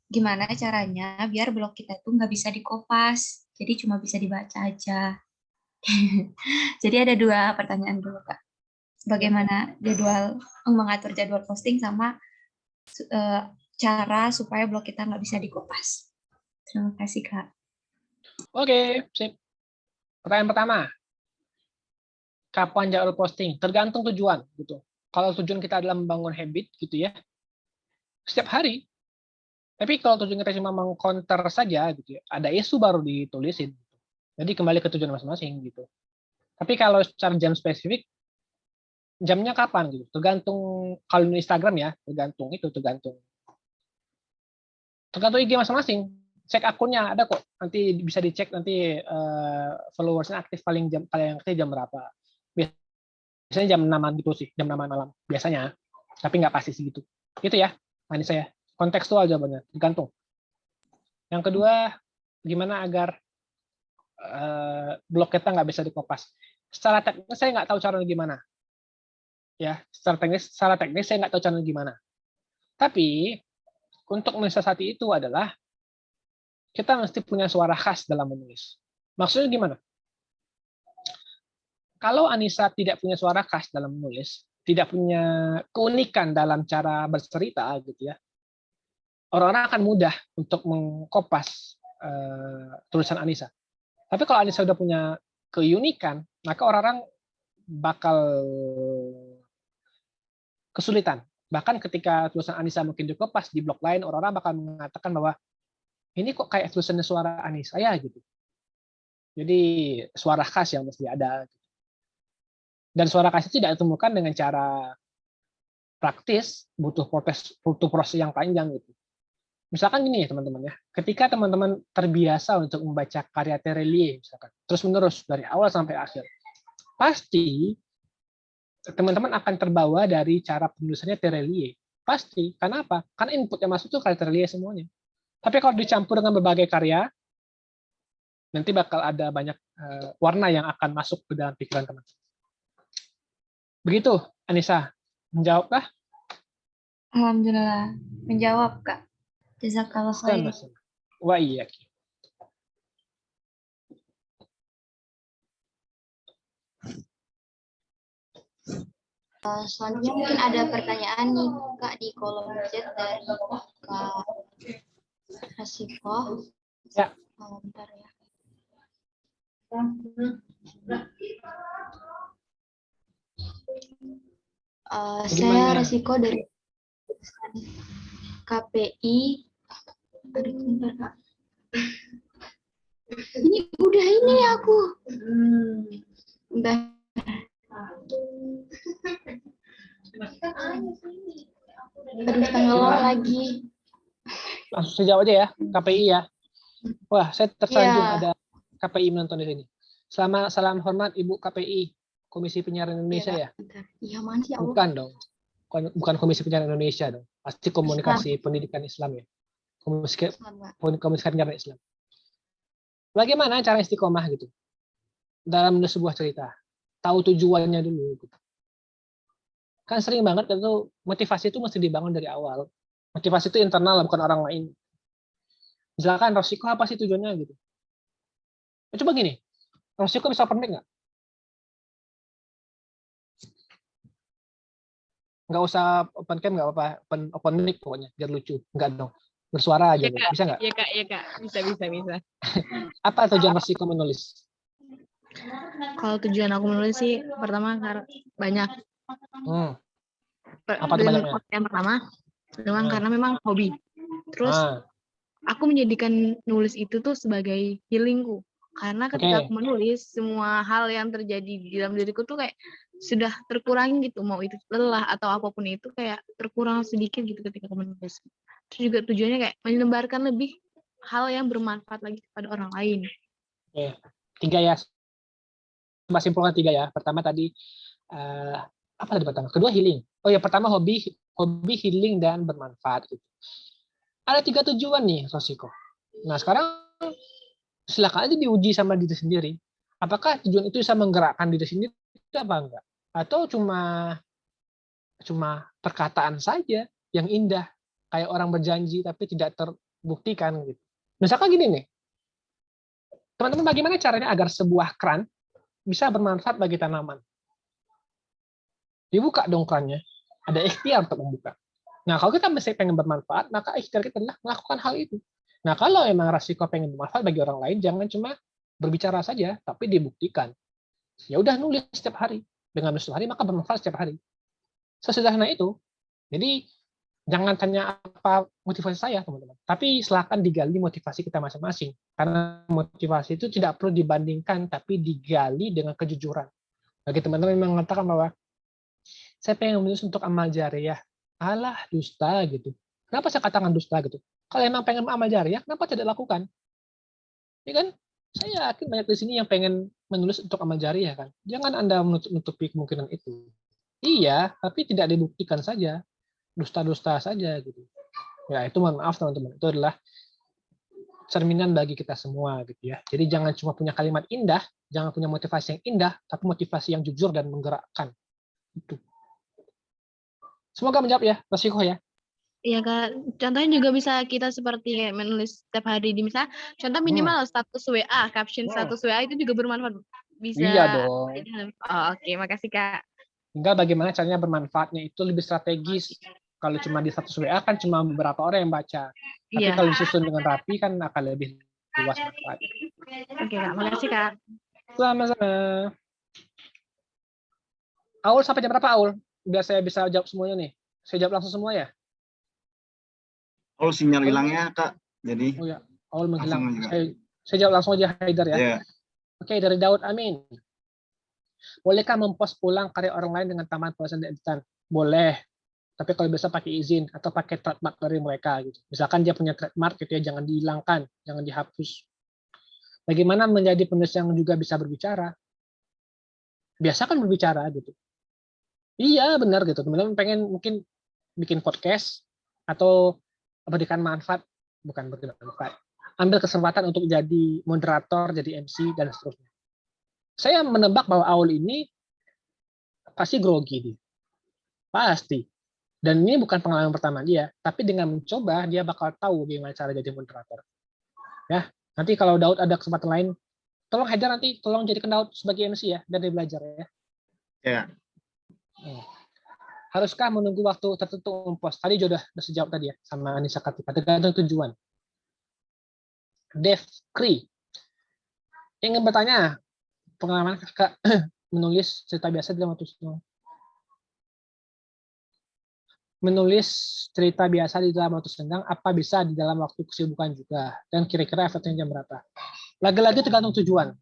Gimana caranya biar blog kita itu nggak bisa dikopas, jadi cuma bisa dibaca aja. Jadi ada 2 pertanyaan dulu, Kak. Bagaimana mengatur jadwal posting sama cara supaya blog kita nggak bisa dikopas. Terima kasih, Kak. Oke, sip. Pertanyaan pertama, kapan jadwal posting? Tergantung tujuan gitu. Kalau tujuan kita adalah membangun habit gitu ya, setiap hari. Tapi kalau tujuan kita cuma meng-counter saja gitu ya, ada isu baru ditulisin. Jadi kembali ke tujuan masing-masing gitu. Tapi kalau secara jam spesifik, jamnya kapan gitu? Tergantung, kalau di Instagram ya, tergantung IG masing-masing. Cek akunnya ada kok. Nanti bisa dicek nanti followersnya aktif paling aktif jam berapa. Biasanya jam 6-an gitu sih, jam 6 malam biasanya. Tapi nggak pasti segitu. Gitu ya, ini saya. Kontekstual jawabannya, tergantung. Yang kedua, gimana agar blog kita nggak bisa dikopas? Secara teknis saya nggak tahu caranya gimana. Ya, secara teknis saya nggak tahu caranya gimana. Tapi untuk mensiasati itu adalah kita mesti punya suara khas dalam menulis. Maksudnya gimana? Kalau Anissa tidak punya suara khas dalam menulis, tidak punya keunikan dalam cara bercerita gitu ya, orang-orang akan mudah untuk mengkopas tulisan Anissa. Tapi kalau Anissa sudah punya keunikan, maka orang-orang bakal kesulitan. Bahkan ketika tulisan Anissa mungkin dikopas di blog lain, orang-orang bakal mengatakan bahwa ini kok kayak tulisannya suara Anissa ya gitu. Jadi suara khas yang mesti ada. Dan suara khas itu tidak ditemukan dengan cara praktis, butuh proses yang panjang gitu. Misalkan gini ya teman-teman ya, ketika teman-teman terbiasa untuk membaca karya Terelie misalkan, terus menerus dari awal sampai akhir, pasti teman-teman akan terbawa dari cara penulisannya Terelie. Pasti. Karena apa? Karena input yang masuk itu karya Terelie semuanya. Tapi kalau dicampur dengan berbagai karya, nanti bakal ada banyak warna yang akan masuk ke dalam pikiran teman-teman. Begitu, Anissa. Menjawabkah? Alhamdulillah. Menjawab, Kak. Jazakallah khair. Wah iya. Selanjutnya mungkin ada pertanyaan nih, Kak, di kolom chat dari Kak Hasifah. Ya. Bentar ya. Saya resiko dari KPI. Aduh, bentar, Kak. Ini udah ini aku. Udah. Aduh, tenggelam lagi. Langsung jawab aja ya, KPI ya. Wah, saya tersanjung ada KPI menonton di sini. Salam hormat Ibu KPI, Komisi Penyiaran Indonesia ya? Iya, mana sih, Allah? Bukan dong. Bukan Komisi Penyiaran Indonesia dong. Pasti Komunikasi Pendidikan Islam ya. Komunikasi Penyiaran Islam. Bagaimana cara istiqomah gitu? Dalam sebuah cerita. Tahu tujuannya dulu. Gitu. Kan sering banget itu motivasi itu mesti dibangun dari awal. Motivasi itu internal, bukan orang lain. Misalkan Rosiko apa sih tujuannya gitu? Coba gini, Rosiko bisa open mic nggak? Nggak usah open cam, nggak apa-apa, open mic pokoknya, biar lucu. Nggak dong, bersuara aja. Ya, gitu. Bisa nggak? Iya kak, bisa. Apa tujuan Rosiko menulis? Kalau tujuan aku menulis sih, pertama banyak. Apa tuh banyaknya? Yang pertama, karena memang hobi. Terus aku menjadikan nulis itu tuh sebagai healingku. Karena ketika aku menulis, semua hal yang terjadi di dalam diriku tuh kayak sudah terkurangi gitu, mau itu lelah atau apapun itu kayak terkurang sedikit gitu ketika menulis. Terus juga tujuannya kayak menebarkan lebih hal yang bermanfaat lagi kepada orang lain. Oke, 3 ya. Coba simpulkan 3 ya. Pertama tadi apa tadi pertama? Kedua healing. Oh ya, pertama hobi healing dan bermanfaat gitu. Ada 3 tujuan nih, Rosiko. Nah, sekarang silakan aja diuji sama diri sendiri. Apakah tujuan itu bisa menggerakkan diri sendiri apa enggak? Atau cuma perkataan saja yang indah, kayak orang berjanji tapi tidak terbuktikan gitu. Misalkan gini nih. Teman-teman, bagaimana caranya agar sebuah keran bisa bermanfaat bagi tanaman? Dibuka dong kerannya. Ada ikhtiar untuk membuka. Nah, kalau kita masih pengen bermanfaat, maka ikhtiar kita adalah melakukan hal itu. Nah, kalau emang Rasiko pengen bermanfaat bagi orang lain, jangan cuma berbicara saja, tapi dibuktikan. Ya udah, nulis setiap hari. Dengan nulis setiap hari, maka bermanfaat setiap hari. Sesederhana itu. Jadi, jangan tanya apa motivasi saya, teman-teman. Tapi silakan digali motivasi kita masing-masing. Karena motivasi itu tidak perlu dibandingkan, tapi digali dengan kejujuran. Bagi teman-teman yang mengatakan bahwa saya pengen menulis untuk amal jariah. Alah, dusta gitu. Kenapa saya katakan dusta gitu? Kalau emang pengen amal jariah, kenapa tidak lakukan? Ya kan? Saya yakin banyak di sini yang pengen menulis untuk amal jariah kan. Jangan Anda menutupi kemungkinan itu. Iya, tapi tidak dibuktikan saja. Dusta-dusta saja gitu. Ya, itu mohon maaf teman-teman. Itu adalah cerminan bagi kita semua gitu ya. Jadi jangan cuma punya kalimat indah, jangan punya motivasi yang indah, tapi motivasi yang jujur dan menggerakkan. Itu. Semoga menjawab ya, Rasiko ya. Iya Kak, contohnya juga bisa kita seperti kayak menulis setiap hari di misalnya, contoh minimal status WA, caption status WA itu juga bermanfaat. Bisa. Iya dong. Oh, oke, makasih Kak. Tinggal bagaimana caranya bermanfaatnya itu lebih strategis. Kalau cuma di status WA kan cuma beberapa orang yang baca. Tapi Iya. kalau disusun dengan rapi kan akan lebih luas manfaatnya. Oke Kak, makasih Kak. Sama-sama. Aul sampai jam berapa Aul? Biar saya bisa jawab semuanya nih. Saya jawab langsung semua ya? Oh, sinyal hilangnya, Kak. Jadi Oh ya, Aul menghilang. langsung aja. Saya jawab langsung aja Haidar ya. Ya. Oke, dari Daud Amin. Bolehkah mempost ulang karya orang lain dengan tambahan tulisan dan editan? Boleh. Tapi kalau bisa pakai izin atau pakai trademark dari mereka gitu. Misalkan dia punya trademark gitu ya, jangan dihilangkan, jangan dihapus. Bagaimana menjadi penulis yang juga bisa berbicara? Biasakan berbicara gitu. Iya, benar gitu. Teman-teman pengen mungkin bikin podcast atau berikan manfaat, bukan berikan manfaat. Ambil kesempatan untuk jadi moderator, jadi MC dan seterusnya. Saya menebak bahwa Aul ini pasti grogi dia. Pasti. Dan ini bukan pengalaman pertama dia, tapi dengan mencoba dia bakal tahu bagaimana cara jadi moderator. Ya, nanti kalau Daud ada kesempatan lain, tolong Haidar nanti tolong jadikan Daud sebagai MC ya, dan dia belajar ya. Ya. Haruskah menunggu waktu tertentu mempost? Tadi sudah sejawab tadi ya sama Anissa Katika. Tergantung tujuan. Dev Kri ingin bertanya pengalaman kakak menulis cerita biasa dalam waktu senggang. Menulis cerita biasa di dalam waktu senggang, apa bisa di dalam waktu kesibukan juga? Dan kira-kira efeknya jam berapa? Lagi-lagi tergantung tujuan.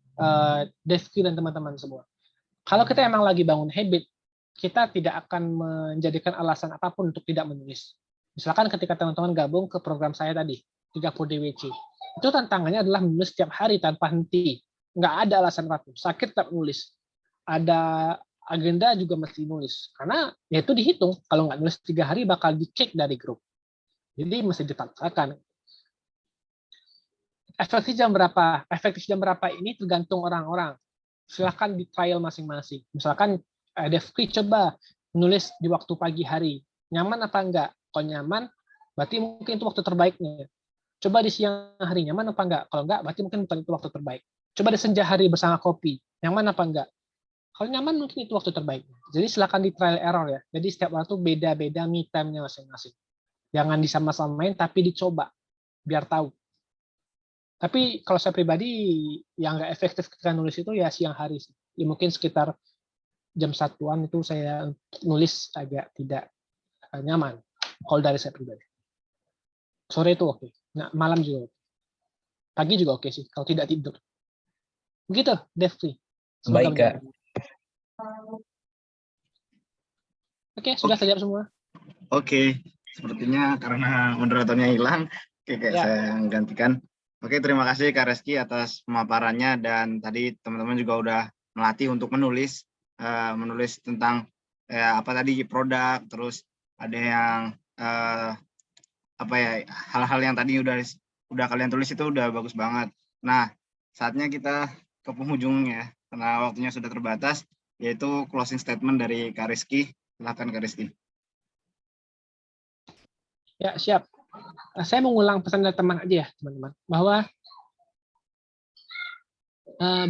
Dev Kri dan teman-teman semua. Kalau kita emang lagi bangun habit, kita tidak akan menjadikan alasan apapun untuk tidak menulis. Misalkan ketika teman-teman gabung ke program saya tadi, 30 DWC. Itu tantangannya adalah menulis setiap hari tanpa henti. Nggak ada alasan apapun. Sakit tetap nulis. Ada agenda juga mesti nulis. Karena ya itu dihitung. Kalau nggak nulis 3 hari bakal di-kick dari grup. Jadi mesti dipaksakan. Efektif jam berapa ini tergantung orang-orang. Silahkan di trial masing-masing. Misalkan Devki coba menulis di waktu pagi hari. Nyaman apa enggak? Kalau nyaman, berarti mungkin itu waktu terbaiknya. Coba di siang hari, nyaman apa enggak? Kalau enggak, berarti mungkin bukan itu waktu terbaik. Coba di senja hari bersama kopi, nyaman apa enggak? Kalau nyaman, mungkin itu waktu terbaik. Jadi silakan di trial error ya. Jadi setiap orang tuh beda-beda me time-nya masing-masing. Jangan disama-samain, tapi dicoba. Biar tahu. Tapi kalau saya pribadi, yang nggak efektif ketika nulis itu ya siang hari. Ya mungkin sekitar jam 1-an itu saya nulis agak tidak nyaman. Kalau dari saya pribadi. Sore itu oke. Nah, malam juga. Pagi juga oke sih, kalau tidak tidur. Begitu, Devri. Baik, Kak. Oke, sudah Oke. saja semua. Oke, sepertinya karena moderatornya hilang, oke kayak Ya. saya yang gantikan. Oke, terima kasih Kak Reski atas pemaparannya dan tadi teman-teman juga udah melatih untuk menulis tentang apa tadi produk, terus ada yang apa ya hal-hal yang tadi udah kalian tulis itu udah bagus banget. Nah, saatnya kita ke penghujung ya, karena waktunya sudah terbatas, yaitu closing statement dari Kak Reski. Silakan Kak Reski. Ya, siap. Saya mengulang pesan dari teman aja ya, teman-teman, bahwa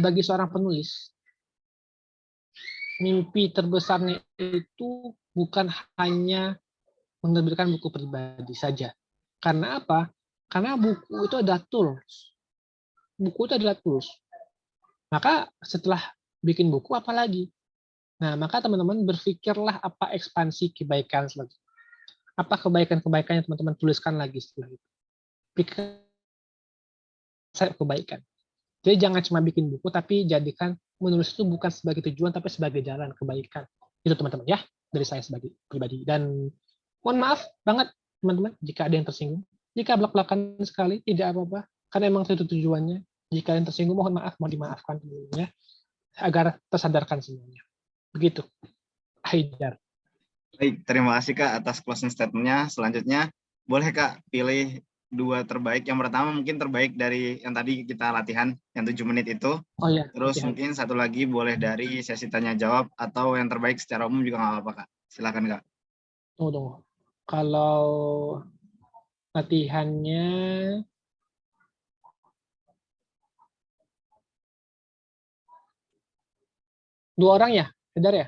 bagi seorang penulis, mimpi terbesarnya itu bukan hanya menerbitkan buku pribadi saja. Karena apa? Karena buku itu adalah tools. Buku itu adalah tools. Maka setelah bikin buku, apa lagi? Nah, maka teman-teman berpikirlah apa ekspansi kebaikan selanjutnya. Apa kebaikan-kebaikan yang teman-teman tuliskan lagi setelah itu. Pikir saya kebaikan. Jadi jangan cuma bikin buku, tapi jadikan menulis itu bukan sebagai tujuan, tapi sebagai jalan kebaikan. Itu teman-teman ya, dari saya sebagai pribadi. Dan mohon maaf banget teman-teman, jika ada yang tersinggung. Jika belak-belakan sekali, tidak apa-apa. Karena emang itu tujuannya. Jika ada yang tersinggung, mohon maaf, mohon dimaafkan teman-teman ya. Agar tersadarkan semuanya. Begitu. Haidar. Baik, terima kasih Kak atas closing statement-nya. Selanjutnya, boleh Kak pilih 2 terbaik. Yang pertama mungkin terbaik dari yang tadi kita latihan, yang 7 menit itu. Oh ya. Terus latihan. mungkin satu lagi boleh dari sesi tanya jawab, atau yang terbaik secara umum juga nggak apa-apa Kak. Silakan Kak. Tunggu. Kalau latihannya dua orang ya, Haidar ya?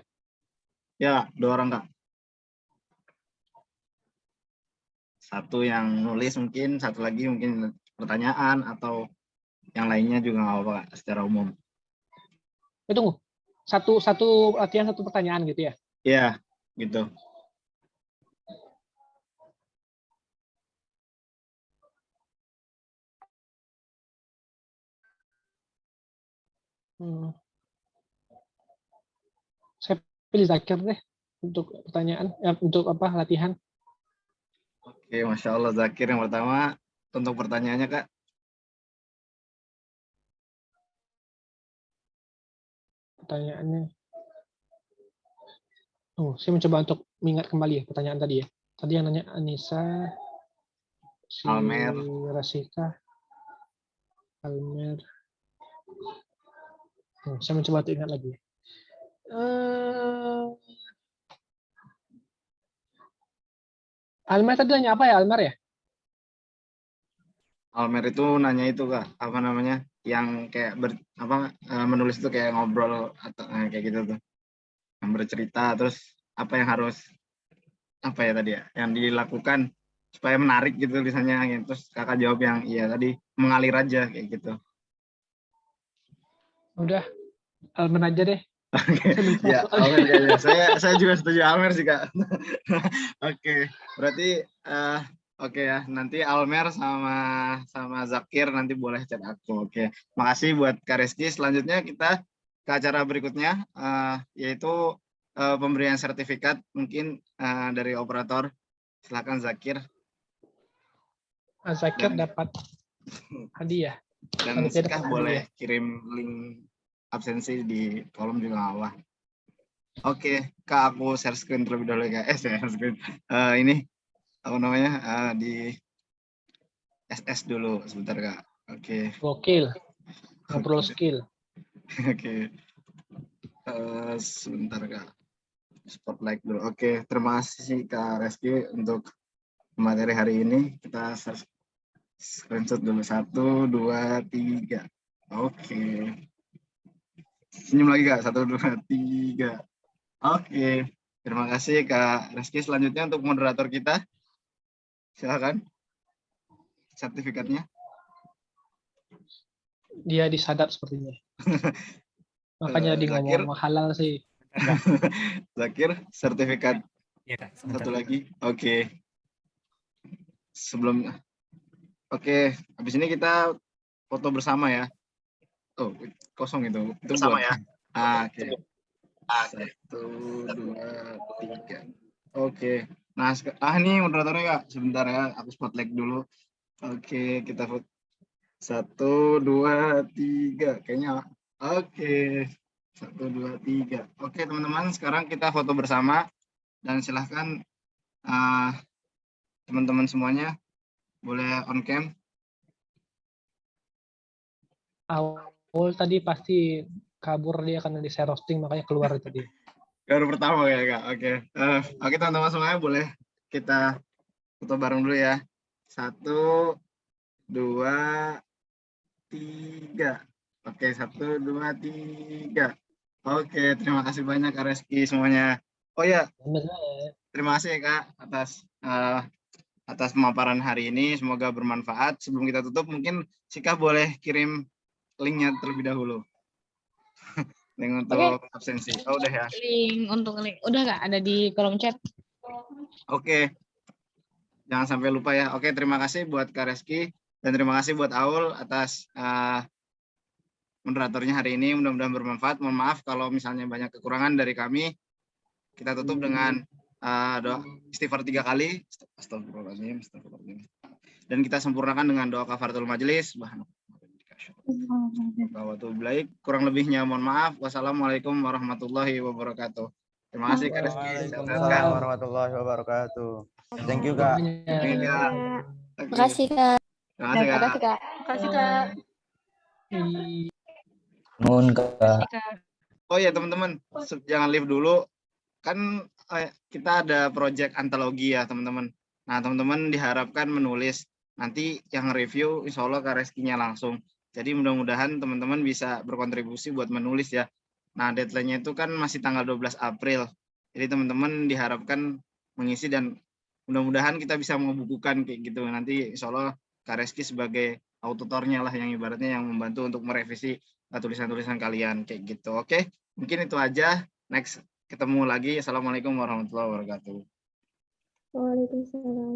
Ya, 2 orang Kak. Satu yang nulis mungkin, satu lagi mungkin pertanyaan, atau yang lainnya juga nggak apa-apa Kak, secara umum. Tunggu. Satu latihan, satu pertanyaan gitu ya? Iya, gitu. Saya pilih Zakir deh untuk pertanyaan, untuk apa latihan. Oke, Masya Allah Zakir yang pertama. Untuk pertanyaannya Kak. Pertanyaannya. Saya mencoba untuk mengingat kembali ya pertanyaan tadi ya. Tadi yang nanya Anissa, si Almer. Rasika, Almer. Saya mencoba untuk ingat lagi. Almer tadi nanya apa ya, Almer ya? Almer itu nanya itu Kak, apa namanya? Yang kayak menulis itu kayak ngobrol atau kayak gitu tuh. Yang bercerita, terus apa yang harus apa ya tadi ya? Yang dilakukan supaya menarik gitu tulisannya gitu. Terus Kakak jawab yang iya tadi, mengalir aja kayak gitu. Udah, Almer aja deh. Ya, Almer kayaknya. Saya juga setuju Almer sih Kak. Oke, berarti oke ya, nanti Almer sama Zakir nanti boleh chat aku. Oke, makasih buat Kak Reski. Selanjutnya kita ke acara berikutnya, yaitu pemberian sertifikat mungkin dari operator. Silakan Zakir. Zakir dapat hadiah. Dan Sika boleh kirim link absensi di kolom juga nggak apa. Oke, Kak, aku share screen terlebih dahulu ya. Share screen. Ini apa namanya di SS dulu sebentar Kak. Oke. Gokil. Ngobrol skill. Oke. Sebentar Kak. Spotlight dulu. Oke, terima kasih Kak Reski untuk materi hari ini. Kita screenshot dulu 1, 2, 3. Oke. Senyum lagi Kak. 1, 2, 3. Oke. Terima kasih Kak Reski. Selanjutnya untuk moderator kita. Silakan. Sertifikatnya. Dia disadap sepertinya. Makanya dia ngomong halal sih. Zakir, sertifikat ya, Kak, satu lagi. Oke. Oke, habis ini kita foto bersama ya. Oh, kosong itu. Itu bersama ya. Oke. 1, 2, 3. Oke. Nah, ini moderatornya Kak. Sebentar ya, aku spotlight dulu. Oke, kita foto. 1, 2, 3. Kayaknya oke. 1, 2, 3. Oke, teman-teman, sekarang kita foto bersama dan silahkan teman-teman semuanya boleh on cam. Awal tadi pasti kabur dia karena di share roasting makanya keluar tadi. Baru pertama ya Kak. Oke. Oke teman-teman semuanya boleh kita foto bareng dulu ya. 1, 2, 3. Oke, 1, 2, 3. Oke, terima kasih banyak Kak Reski semuanya. Oh ya, terima kasih ya Kak atas pemaparan hari ini. Semoga bermanfaat. Sebelum kita tutup, mungkin Sika boleh kirim linknya terlebih dahulu. Link untuk absensi. Oh, udah ya. Link udah nggak ada di kolom chat. Oke. Jangan sampai lupa ya. Oke, terima kasih buat Kak Reski dan terima kasih buat Aul atas moderatornya hari ini. Mudah-mudahan bermanfaat. Mohon maaf kalau misalnya banyak kekurangan dari kami. Kita tutup dengan doa istighfar 3 kali. Astagfirullahaladzim. Dan kita sempurnakan dengan doa kafaratul majelis. Kurang lebihnya mohon maaf. Wassalamualaikum warahmatullahi wabarakatuh. Terima kasih Kak Reski. Waalaikumsalam warahmatullahi wabarakatuh. Thank you Kak. Terima kasih Kak. Terima kasih Kak. Terima kasih Kak. Nuhun Kak. Oh ya teman-teman, jangan leave dulu. Kan kita ada project antologi ya teman-teman. Nah teman-teman diharapkan menulis. Nanti yang review insya Allah Kak Reskinya langsung. Jadi mudah-mudahan teman-teman bisa berkontribusi buat menulis ya. Nah deadline-nya itu kan masih tanggal 12 April. Jadi teman-teman diharapkan mengisi dan mudah-mudahan kita bisa membukukan kayak gitu. Nanti insya Allah Kak Reski sebagai auditornya lah yang ibaratnya yang membantu untuk merevisi tulisan-tulisan kalian kayak gitu. Oke, mungkin itu aja. Next ketemu lagi. Assalamualaikum warahmatullahi wabarakatuh. Waalaikumsalam.